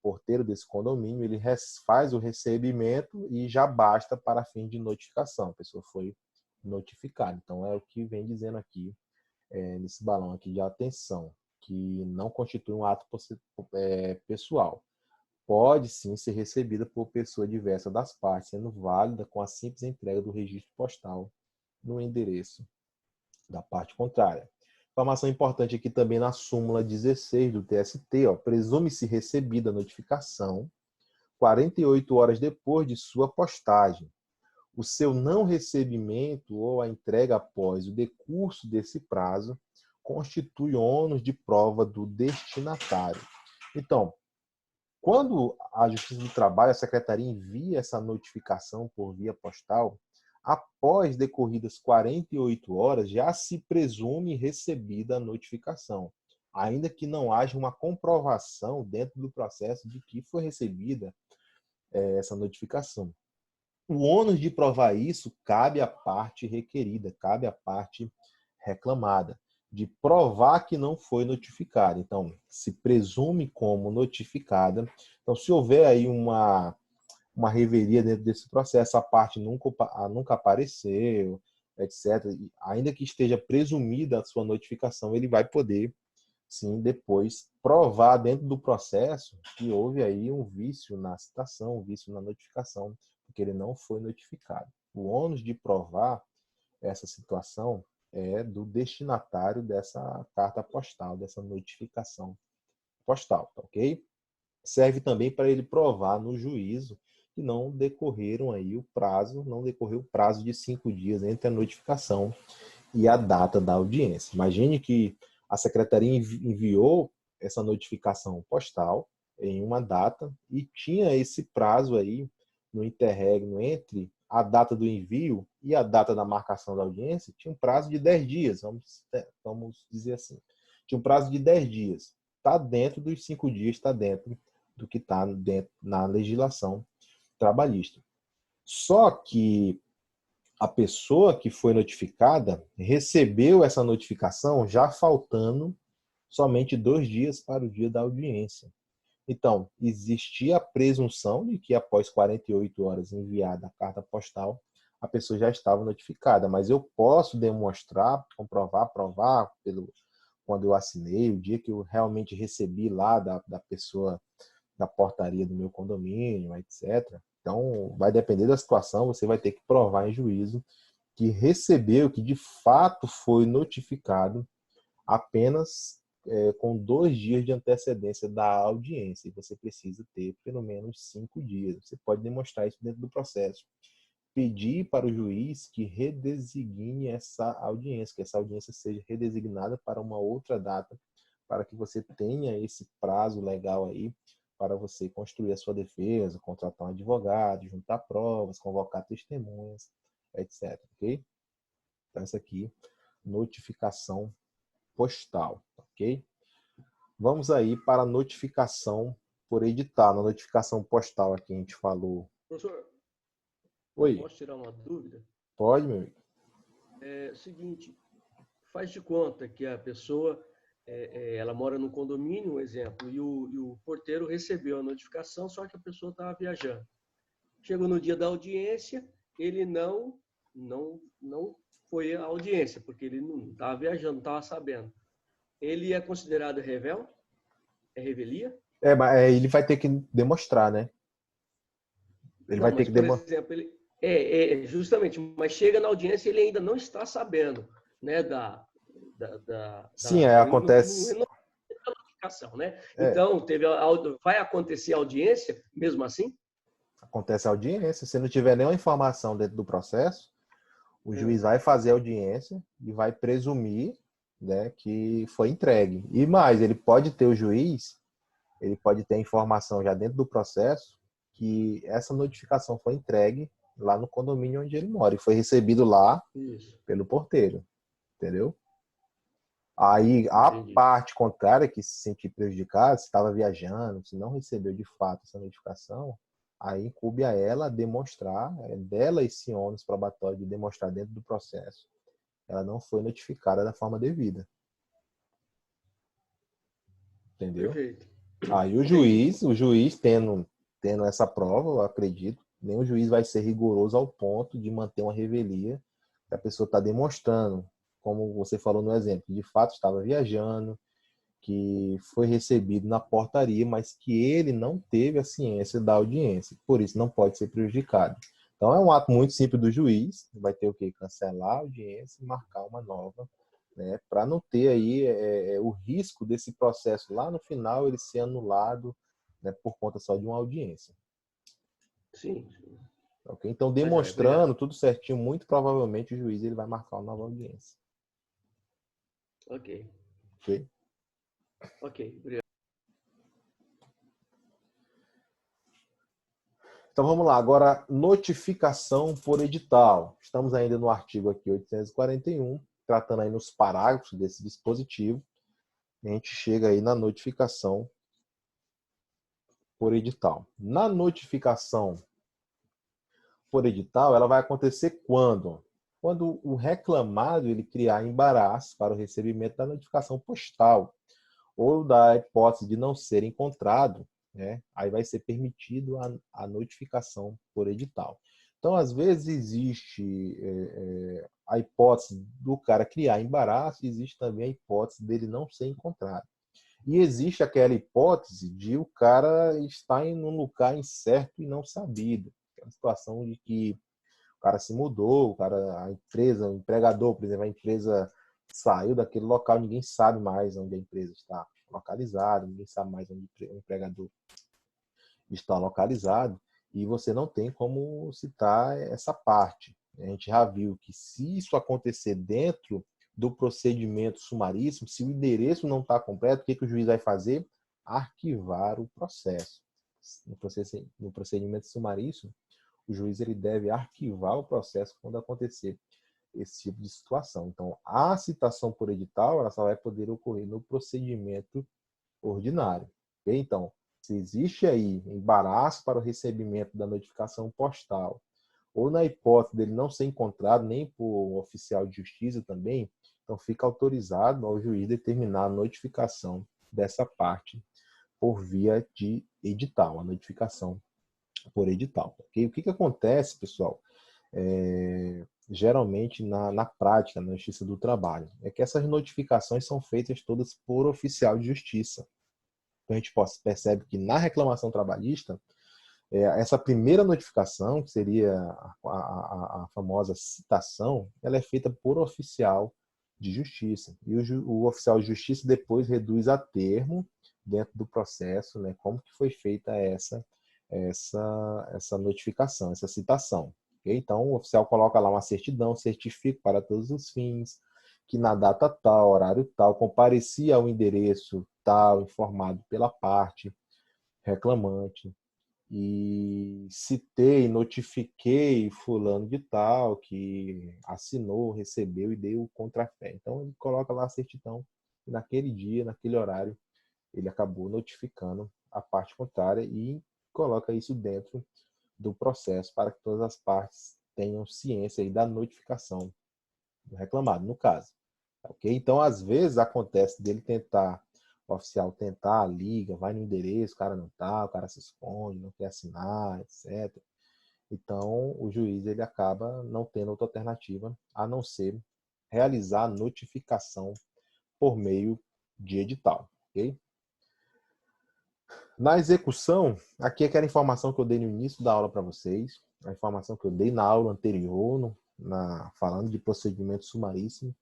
porteiro desse condomínio, ele faz o recebimento e já basta para fim de notificação. A pessoa foi notificada. Então, é o que vem dizendo aqui, nesse balão aqui de atenção, que não constitui um ato pessoal. Pode, sim, ser recebida por pessoa diversa das partes, sendo válida com a simples entrega do registro postal no endereço da parte contrária. Informação importante aqui também na súmula 16 do TST, presume-se recebida a notificação 48 horas depois de sua postagem. O seu não recebimento ou a entrega após o decurso desse prazo constitui ônus de prova do destinatário. Então, quando a Justiça do Trabalho, a Secretaria envia essa notificação por via postal, após decorridas 48 horas, já se presume recebida a notificação, ainda que não haja uma comprovação dentro do processo de que foi recebida essa notificação. O ônus de provar isso cabe à parte requerida, cabe à parte reclamada, de provar que não foi notificada. Então, se presume como notificada. Então, se houver aí uma revelia dentro desse processo, a parte nunca apareceu, etc., ainda que esteja presumida a sua notificação, ele vai poder, sim, depois provar dentro do processo que houve aí um vício na citação, um vício na notificação, porque ele não foi notificado. O ônus de provar essa situação é do destinatário dessa carta postal, dessa notificação postal, tá ok? Serve também para ele provar no juízo que não decorreram aí não decorreu o prazo de 5 dias entre a notificação e a data da audiência. Imagine que a secretaria enviou essa notificação postal em uma data e tinha esse prazo aí no interregno entre a data do envio e a data da marcação da audiência, tinha um prazo de 10 dias, vamos dizer assim. Tinha um prazo de 10 dias. Está dentro dos 5 dias, está dentro do que está na legislação trabalhista. Só que a pessoa que foi notificada recebeu essa notificação já faltando somente 2 dias para o dia da audiência. Então, existia a presunção de que após 48 horas enviada a carta postal, a pessoa já estava notificada, mas eu posso demonstrar, comprovar, provar quando eu assinei, o dia que eu realmente recebi lá da pessoa da portaria do meu condomínio, etc. Então, vai depender da situação, você vai ter que provar em juízo que recebeu, que de fato foi notificado apenas com 2 dias de antecedência da audiência. E você precisa ter pelo menos 5 dias. Você pode demonstrar isso dentro do processo. Pedir para o juiz que redesigne essa audiência, que essa audiência seja redesignada para uma outra data, para que você tenha esse prazo legal aí para você construir a sua defesa, contratar um advogado, juntar provas, convocar testemunhas, etc. Ok? Então, essa aqui, notificação postal, ok? Vamos aí para a notificação por edital. Na notificação postal aqui a gente falou. Professor, Oi, posso tirar uma dúvida? pode, meu amigo? É o seguinte, faz de conta que a pessoa ela mora no condomínio, um exemplo, e o porteiro recebeu a notificação, só que a pessoa estava viajando. Chegou no dia da audiência, ele não foi à audiência, porque ele não estava viajando, não estava sabendo. Ele é considerado revel? É revelia? Mas ele vai ter que demonstrar, né? Ele vai Não, ter mas, que por demonstrar. exemplo, justamente, mas chega na audiência ele ainda não está sabendo, né, Sim, ele não acontece. renovou a notificação, né? É, Então, vai acontecer a audiência mesmo assim? acontece a audiência. Se não tiver nenhuma informação dentro do processo, o juiz É, vai fazer a audiência e vai presumir, né, que foi entregue. E mais, ele pode ter informação já dentro do processo que essa notificação foi entregue lá no condomínio onde ele mora e foi recebido lá isso, pelo porteiro, entendeu? Aí a entendi. parte contrária que se sentir prejudicada, se estava viajando, se não recebeu de fato essa notificação, aí incube a ela demonstrar, dela esse ônus probatório de demonstrar dentro do processo, ela não foi notificada da forma devida, entendeu? Perfeito. Aí Entendi. o juiz tendo essa prova, eu acredito, nenhum juiz vai ser rigoroso ao ponto de manter uma revelia que a pessoa está demonstrando, como você falou no exemplo, que de fato estava viajando, que foi recebido na portaria, mas que ele não teve a ciência da audiência, por isso não pode ser prejudicado. Então é um ato muito simples do juiz, vai ter o que? Cancelar a audiência e marcar uma nova, né, para não ter aí o risco desse processo lá no final ele ser anulado, né, por conta só de uma audiência. Sim, sim. Okay? Então, Tá joia, obrigado. demonstrando tudo certinho, muito provavelmente o juiz ele vai marcar uma nova audiência. Ok. Ok? Ok, obrigado. Então vamos lá, agora notificação por edital. Estamos ainda no artigo aqui 841, tratando aí nos parágrafos desse dispositivo. A gente chega aí na notificação por edital. Na notificação por edital, ela vai acontecer quando? Quando o reclamado ele criar embaraço para o recebimento da notificação postal ou da hipótese de não ser encontrado, né? Aí vai ser permitido a notificação por edital. Então, às vezes, existe a hipótese do cara criar embaraço, existe também a hipótese dele não ser encontrado. E existe aquela hipótese de o cara estar em um lugar incerto e não sabido. Aquela situação de que o cara se mudou, o cara, a empresa, o empregador, por exemplo, a empresa saiu daquele local, ninguém sabe mais onde a empresa está localizada, ninguém sabe mais onde o empregador está localizado, e você não tem como citar essa parte. A gente já viu que se isso acontecer dentro do procedimento sumaríssimo, se o endereço não está completo, o que o juiz vai fazer? Arquivar o processo. No procedimento sumaríssimo, o juiz ele deve arquivar o processo quando acontecer esse tipo de situação. Então, a citação por edital ela só vai poder ocorrer no procedimento ordinário. Okay? Então, se existe aí embaraço para o recebimento da notificação postal, ou na hipótese dele não ser encontrado nem por oficial de justiça também, então fica autorizado ao juiz determinar a notificação dessa parte por via de edital, a notificação por edital. Okay? O que acontece, pessoal, geralmente na prática, na Justiça do Trabalho, é que essas notificações são feitas todas por oficial de justiça. Então a gente percebe que na reclamação trabalhista, essa primeira notificação, que seria a famosa citação, ela é feita por oficial de justiça. E o oficial de justiça depois reduz a termo, dentro do processo, né, como que foi feita essa notificação, essa citação. Okay? Então, o oficial coloca lá uma certidão, certifica para todos os fins, que na data tal, horário tal, comparecia ao endereço tal, informado pela parte reclamante, e citei, notifiquei fulano de tal, que assinou, recebeu e deu contrafé. Então, ele coloca lá a certidão, e naquele dia, naquele horário, ele acabou notificando a parte contrária e coloca isso dentro do processo para que todas as partes tenham ciência aí da notificação do reclamado, no caso. Ok? Então, às vezes, acontece dele tentar, o oficial tentar, liga, vai no endereço, o cara não tá, o cara se esconde, não quer assinar, etc. Então, o juiz ele acaba não tendo outra alternativa a não ser realizar a notificação por meio de edital. Ok? Na execução, aqui é aquela informação que eu dei no início da aula para vocês, a informação que eu dei na aula anterior, falando de procedimento sumaríssimo,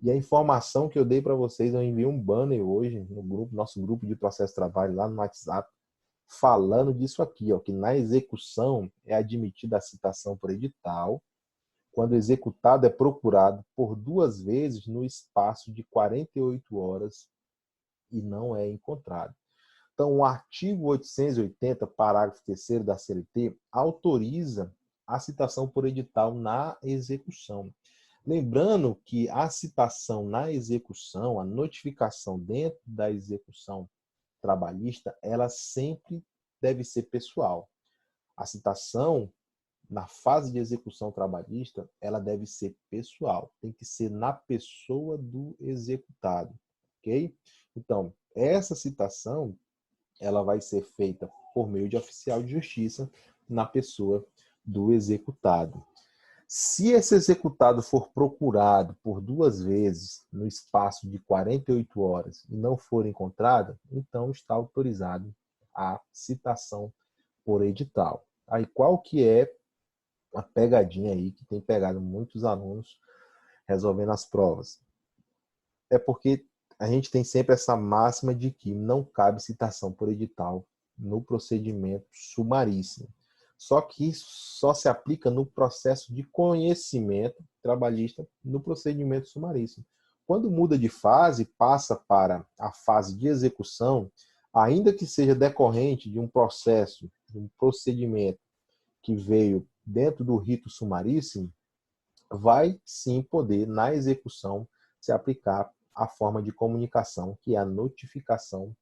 e a informação que eu dei para vocês, eu enviei um banner hoje no grupo, nosso grupo de processo de trabalho lá no WhatsApp, falando disso aqui, ó, que na execução é admitida a citação por edital, quando o executado é procurado por 2 vezes no espaço de 48 horas e não é encontrado. Então, o artigo 880, parágrafo 3º da CLT, autoriza a citação por edital na execução. Lembrando que a citação na execução, a notificação dentro da execução trabalhista, ela sempre deve ser pessoal. A citação na fase de execução trabalhista, ela deve ser pessoal, tem que ser na pessoa do executado, ok? Então, essa citação ela vai ser feita por meio de oficial de justiça na pessoa do executado. Se esse executado for procurado por 2 vezes no espaço de 48 horas e não for encontrado, então está autorizado a citação por edital. Aí qual que é a pegadinha aí que tem pegado muitos alunos resolvendo as provas? É porque a gente tem sempre essa máxima de que não cabe citação por edital no procedimento sumaríssimo. Só que isso só se aplica no processo de conhecimento trabalhista no procedimento sumaríssimo. Quando muda de fase, passa para a fase de execução, ainda que seja decorrente de um processo, de um procedimento que veio dentro do rito sumaríssimo, vai sim poder, na execução, se aplicar a forma de comunicação, que é a notificação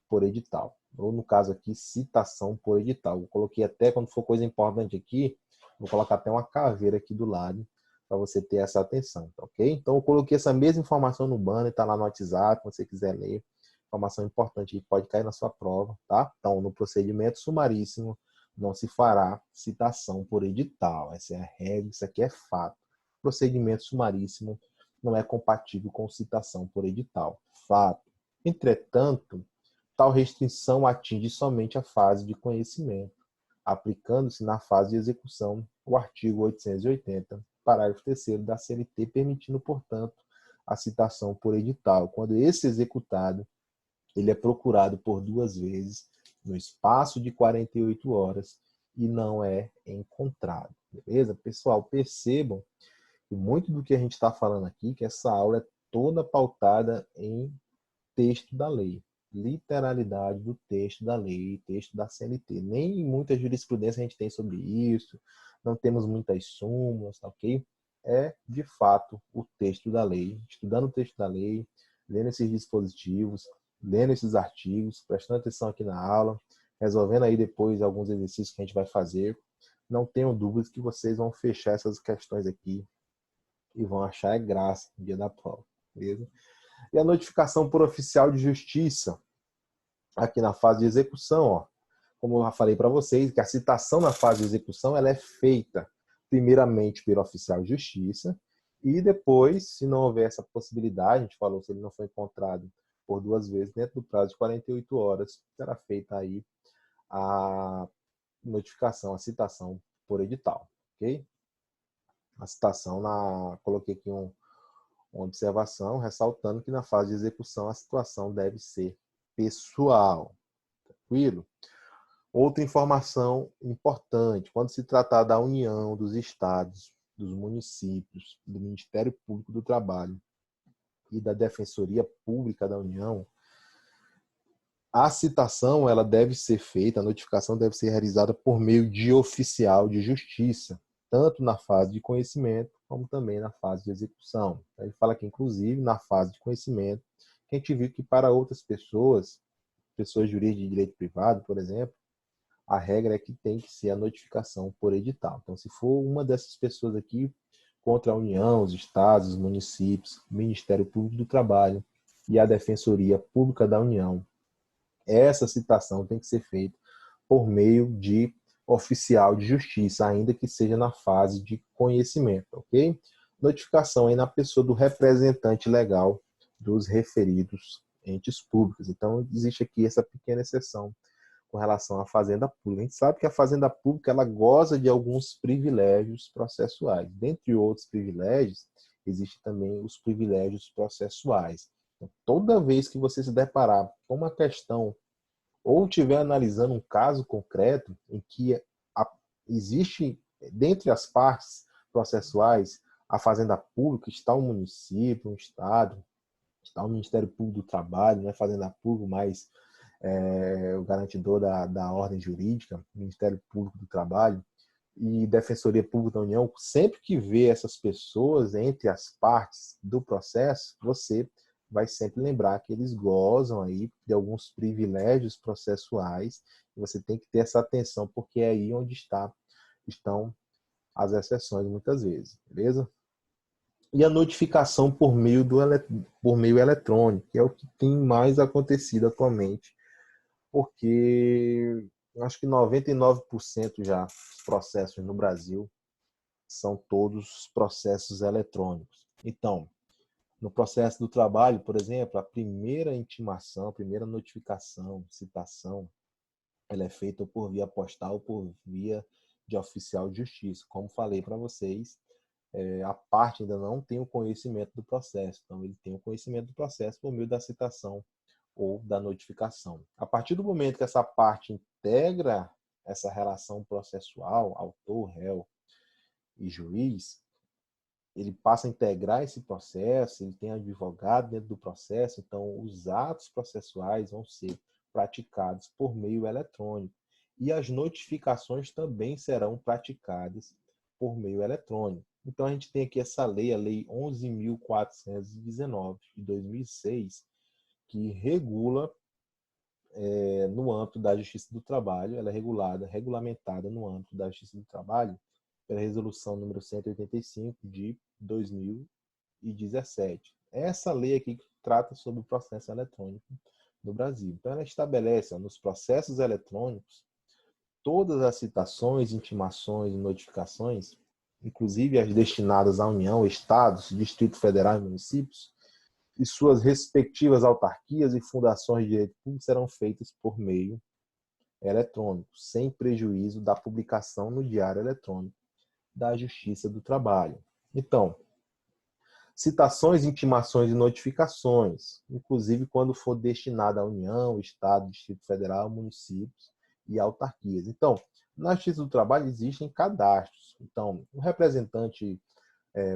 por edital. Ou, no caso aqui, citação por edital. Eu coloquei até, quando for coisa importante aqui, vou colocar até uma caveira aqui do lado, para você ter essa atenção, tá ok? Então, eu coloquei essa mesma informação no banner, está lá no WhatsApp, se você quiser ler. Informação importante que pode cair na sua prova, tá? Então, no procedimento sumaríssimo, não se fará citação por edital. Essa é a regra, isso aqui é fato. Procedimento sumaríssimo não é compatível com citação por edital. Fato. Entretanto, tal restrição atinge somente a fase de conhecimento, aplicando-se na fase de execução o artigo 880, parágrafo 3º da CLT, permitindo, portanto, a citação por edital, quando esse executado ele é procurado por 2 vezes no espaço de 48 horas e não é encontrado. Beleza? Pessoal, percebam que muito do que a gente está falando aqui, que essa aula é toda pautada em texto da lei, literalidade do texto da lei, texto da CLT. Nem muita jurisprudência a gente tem sobre isso, não temos muitas súmulas, tá ok? É, de fato, o texto da lei, estudando o texto da lei, lendo esses dispositivos, lendo esses artigos, prestando atenção aqui na aula, resolvendo aí depois alguns exercícios que a gente vai fazer. Não tenho dúvidas que vocês vão fechar essas questões aqui e vão achar graça no dia da prova, beleza? E a notificação por oficial de justiça, aqui na fase de execução, ó, como eu já falei para vocês, que a citação na fase de execução ela é feita primeiramente pelo oficial de justiça e depois, se não houver essa possibilidade, a gente falou, se ele não foi encontrado por 2 vezes, dentro do prazo de 48 horas, será feita aí a notificação, a citação por edital, ok? A citação, coloquei aqui uma observação, ressaltando que na fase de execução a situação deve ser pessoal. Tranquilo? Outra informação importante, quando se tratar da União, dos estados, dos municípios, do Ministério Público do Trabalho e da Defensoria Pública da União, a citação ela deve ser feita, a notificação deve ser realizada por meio de oficial de justiça, tanto na fase de conhecimento como também na fase de execução. Ele fala que, inclusive, na fase de conhecimento, que a gente viu que para outras pessoas, pessoas jurídicas de direito privado, por exemplo, a regra é que tem que ser a notificação por edital. Então, se for uma dessas pessoas aqui, contra a União, os estados, os municípios, o Ministério Público do Trabalho e a Defensoria Pública da União, essa citação tem que ser feita por meio de oficial de justiça, ainda que seja na fase de conhecimento, ok? Notificação aí na pessoa do representante legal dos referidos entes públicos. Então, existe aqui essa pequena exceção com relação à fazenda pública. A gente sabe que a fazenda pública ela goza de alguns privilégios processuais. Dentre outros privilégios, existem também os privilégios processuais. Então, toda vez que você se deparar com uma questão ou estiver analisando um caso concreto em que existe, dentre as partes processuais, a fazenda pública, está um município, um estado, está o Ministério Público do Trabalho, não é fazenda pública, mas o garantidor da ordem jurídica, Ministério Público do Trabalho e Defensoria Pública da União, sempre que vê essas pessoas entre as partes do processo, você vai sempre lembrar que eles gozam aí de alguns privilégios processuais e você tem que ter essa atenção, porque é aí onde estão as exceções muitas vezes, beleza? E a notificação por meio eletrônico, que é o que tem mais acontecido atualmente, porque eu acho que 99% já dos processos no Brasil são todos processos eletrônicos. Então, no processo do trabalho, por exemplo, a primeira intimação, a primeira notificação, citação, ela é feita por via postal ou por via de oficial de justiça. Como falei para vocês, a parte ainda não tem o conhecimento do processo. Então, ele tem o conhecimento do processo por meio da citação ou da notificação. A partir do momento que essa parte integra essa relação processual, autor, réu e juiz, ele passa a integrar esse processo, ele tem advogado dentro do processo, então os atos processuais vão ser praticados por meio eletrônico. E as notificações também serão praticadas por meio eletrônico. Então, a gente tem aqui essa lei, a Lei 11.419, de 2006, que regula no âmbito da Justiça do Trabalho, ela é regulamentada no âmbito da Justiça do Trabalho pela Resolução número 185 de 2017. Essa lei aqui que trata sobre o processo eletrônico no Brasil. Então, ela estabelece, nos processos eletrônicos, todas as citações, intimações e notificações, inclusive as destinadas à União, Estados, Distrito Federal e municípios, e suas respectivas autarquias e fundações de direito público serão feitas por meio eletrônico, sem prejuízo da publicação no Diário Eletrônico da Justiça do Trabalho. Então, citações, intimações e notificações, inclusive quando for destinada à União, Estado, Distrito Federal, municípios e autarquias. Então, na Justiça do Trabalho existem cadastros. Então, o representante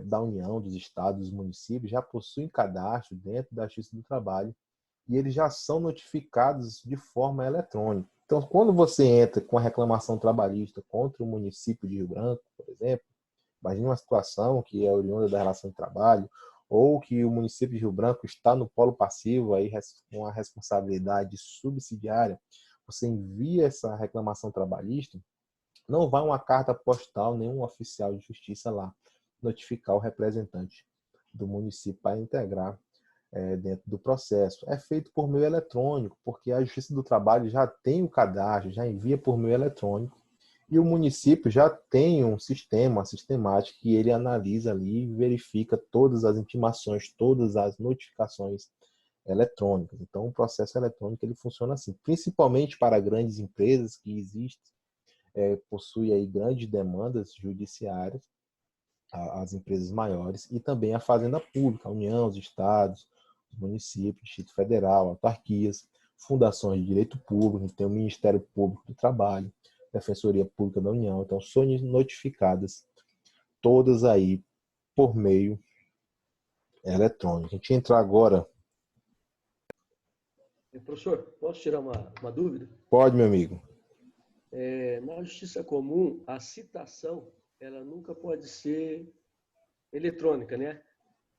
da União, dos Estados, dos municípios já possuem cadastro dentro da Justiça do Trabalho e eles já são notificados de forma eletrônica. Então, quando você entra com a reclamação trabalhista contra o município de Rio Branco, por exemplo, imagine uma situação que é oriunda da relação de trabalho, ou que o município de Rio Branco está no polo passivo, aí com a responsabilidade subsidiária, você envia essa reclamação trabalhista, não vai uma carta postal, nenhum oficial de justiça lá notificar o representante do município para integrar dentro do processo. É feito por meio eletrônico, porque a Justiça do Trabalho já tem o cadastro, já envia por meio eletrônico, e o município já tem um sistema, uma sistemática que ele analisa ali e verifica todas as intimações, todas as notificações eletrônicas. Então, o processo eletrônico ele funciona assim, principalmente para grandes empresas que existem, possuem aí grandes demandas judiciárias, as empresas maiores, e também a Fazenda Pública, a União, os estados, os municípios, Distrito Federal, autarquias, fundações de direito público, tem o Ministério Público do Trabalho, Defensoria Pública da União, então são notificadas todas aí por meio eletrônico. A gente entra agora. Professor, posso tirar uma dúvida? Pode, meu amigo. Na justiça comum, a citação ela nunca pode ser eletrônica, né?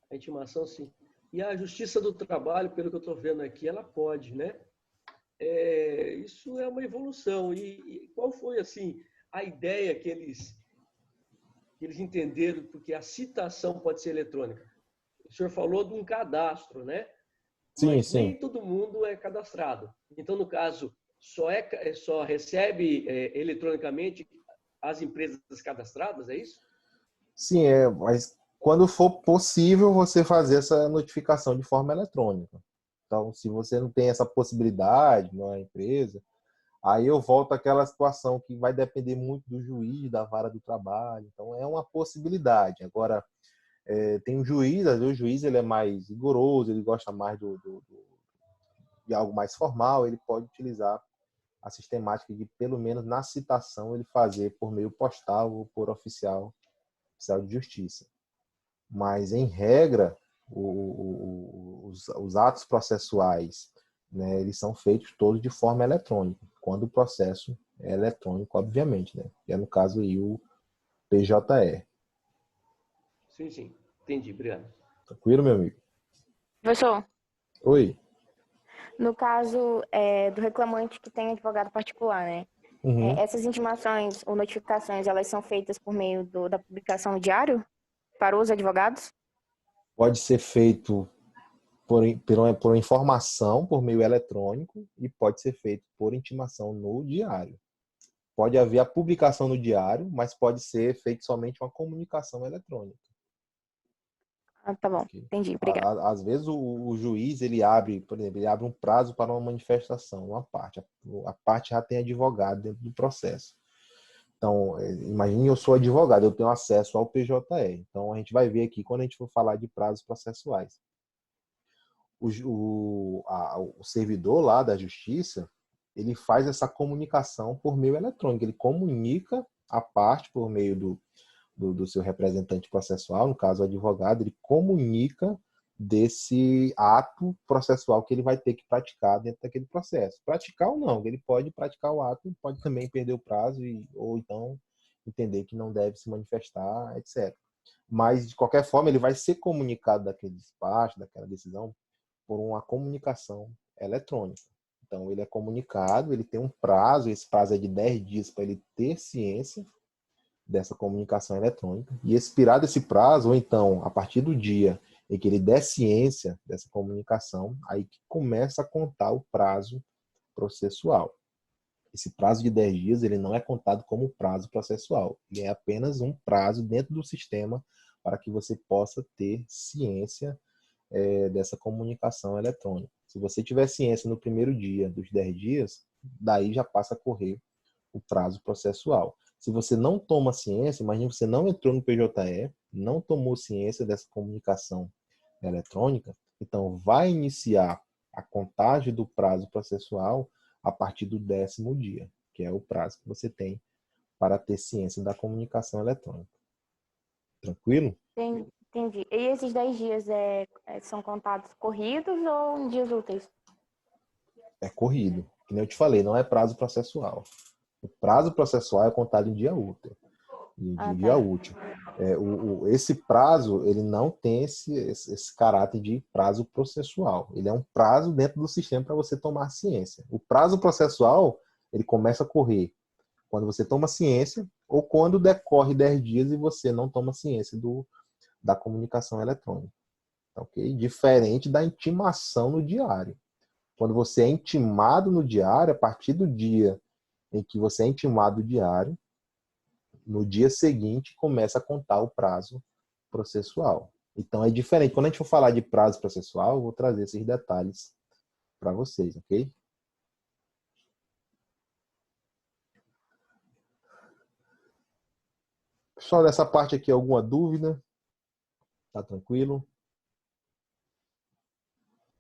A intimação, sim. E a justiça do trabalho, pelo que eu estou vendo aqui, ela pode, né? Isso é uma evolução. E qual foi, assim, a ideia que eles entenderam, porque a citação pode ser eletrônica? O senhor falou de um cadastro, né? Sim, Mas sim. nem todo mundo é cadastrado. Então, no caso, só recebe eletronicamente as empresas cadastradas, é isso? Sim, mas quando for possível você fazer essa notificação de forma eletrônica. Então, se você não tem essa possibilidade na empresa, aí eu volto àquela situação que vai depender muito do juiz, da vara do trabalho. Então, é uma possibilidade. Agora, tem um juiz, às vezes o juiz ele é mais rigoroso, ele gosta mais de algo mais formal, ele pode utilizar a sistemática de, pelo menos na citação, ele fazer por meio postal ou por oficial de justiça. Mas, em regra, os atos processuais, né, eles são feitos todos de forma eletrônica, quando o processo é eletrônico, obviamente, né? Que é no caso aí o PJE. Sim, sim. Entendi, obrigado. Tranquilo, meu amigo? Professor, Oi. no caso do reclamante que tem advogado particular, né? Uhum. Essas intimações ou notificações, elas são feitas por meio da publicação no diário para os advogados? Pode ser feito por informação, por meio eletrônico, e pode ser feito por intimação no diário. Pode haver a publicação no diário, mas pode ser feito somente uma comunicação eletrônica. Ah, tá bom, entendi, obrigado. Às vezes o juiz ele abre, por exemplo, ele abre um prazo para uma manifestação, uma parte. A parte já tem advogado dentro do processo. Então, imagine eu sou advogado, eu tenho acesso ao PJE. Então, a gente vai ver aqui quando a gente for falar de prazos processuais. O servidor lá da justiça, ele faz essa comunicação por meio eletrônico. Ele comunica a parte por meio do seu representante processual, no caso o advogado, ele comunica desse ato processual que ele vai ter que praticar dentro daquele processo. Praticar ou não, ele pode praticar o ato, pode também perder o prazo ou então entender que não deve se manifestar, etc. Mas, de qualquer forma, ele vai ser comunicado daquele despacho, daquela decisão, por uma comunicação eletrônica. Então, ele é comunicado, ele tem um prazo, esse prazo é de 10 dias para ele ter ciência dessa comunicação eletrônica. E expirado esse prazo, ou então, a partir do dia em que ele der ciência dessa comunicação, aí que começa a contar o prazo processual. Esse prazo de 10 dias ele não é contado como prazo processual. Ele é apenas um prazo dentro do sistema para que você possa ter ciência dessa comunicação eletrônica. Se você tiver ciência no primeiro dia dos 10 dias, daí já passa a correr o prazo processual. Se você não toma ciência, imagine você não entrou no PJE, não tomou ciência dessa comunicação eletrônica, então vai iniciar a contagem do prazo processual a partir do 10º dia, que é o prazo que você tem para ter ciência da comunicação eletrônica. Tranquilo? Entendi. E esses 10 dias são contados corridos ou em dias úteis? É corrido. Como eu te falei, não é prazo processual. O prazo processual é contado em dia útil. Dia útil. Esse prazo, ele não tem esse caráter de prazo processual. Ele é um prazo dentro do sistema para você tomar ciência. O prazo processual, ele começa a correr quando você toma ciência ou quando decorre 10 dias e você não toma ciência da comunicação eletrônica. Ok? Diferente da intimação no diário. Quando você é intimado no diário, a partir do dia em que você é intimado no diário, no dia seguinte começa a contar o prazo processual. Então é diferente. Quando a gente for falar de prazo processual, eu vou trazer esses detalhes para vocês, ok? Pessoal, dessa parte aqui, alguma dúvida? Tá tranquilo?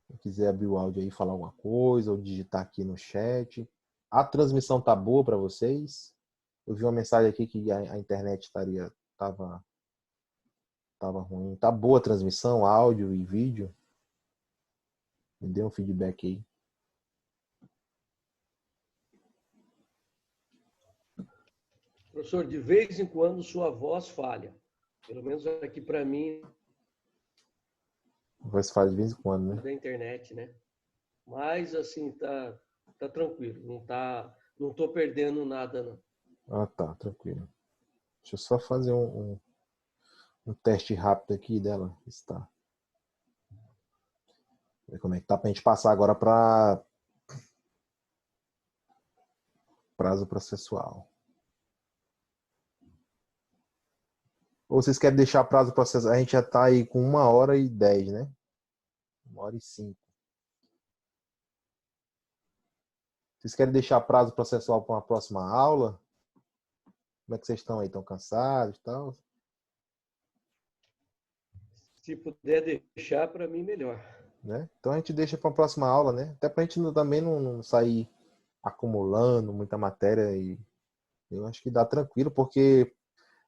Se quiser abrir o áudio aí e falar alguma coisa, ou digitar aqui no chat. A transmissão tá boa para vocês? Eu vi uma mensagem aqui que a internet tava ruim. Tá boa a transmissão, áudio e vídeo? Me dê um feedback aí. Professor, de vez em quando sua voz falha. Pelo menos aqui para mim. Voz falha de vez em quando, né? Da internet, né? Mas assim, tá tranquilo. Não tô perdendo nada, não. Ah, tá, tranquilo. Deixa eu só fazer um teste rápido aqui dela. Está. Ver como é que tá pra gente passar agora para prazo processual. Ou vocês querem deixar prazo processual? A gente já tá aí com 1h10, né? 1h05. Vocês querem deixar prazo processual para uma próxima aula? Como é que vocês estão aí? Estão cansados e tal? Se puder deixar, para mim, melhor. Né? Então a gente deixa para uma próxima aula, né? Até para a gente também não sair acumulando muita matéria e eu acho que dá tranquilo, porque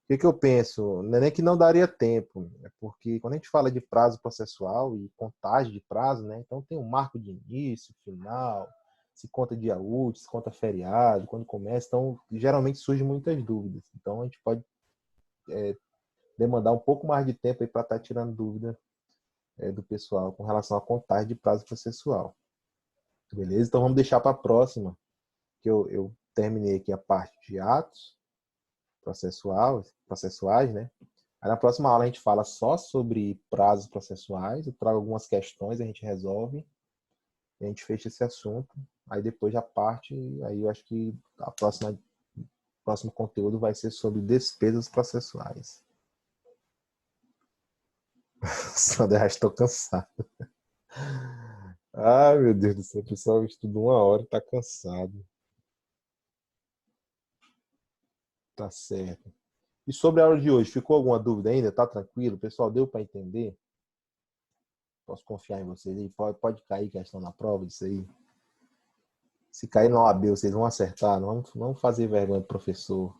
o que eu penso? Não é nem que não daria tempo, é porque quando a gente fala de prazo processual e contagem de prazo, né? Então tem um marco de início, final, se conta dia útil, se conta feriado, quando começa, então geralmente surgem muitas dúvidas. Então a gente pode demandar um pouco mais de tempo para estar tirando dúvida do pessoal com relação à contagem de prazo processual. Beleza? Então vamos deixar para a próxima, que eu terminei aqui a parte de atos processuais, né? Aí na próxima aula a gente fala só sobre prazos processuais, eu trago algumas questões, a gente resolve, e a gente fecha esse assunto. Aí depois a parte, aí eu acho que o próximo conteúdo vai ser sobre despesas processuais. Só de estou cansado. Ai, meu Deus do céu, o pessoal estuda 1 hora e tá cansado. Tá certo. E sobre a aula de hoje, ficou alguma dúvida ainda? Tá tranquilo? Pessoal, deu para entender? Posso confiar em vocês aí? Pode cair questão na prova disso aí? Se cair na OAB, vocês vão acertar. Não vamos fazer vergonha do professor.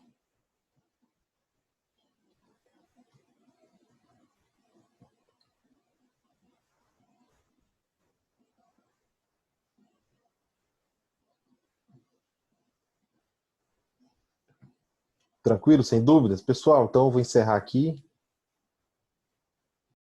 Tranquilo, sem dúvidas? Pessoal, então eu vou encerrar aqui.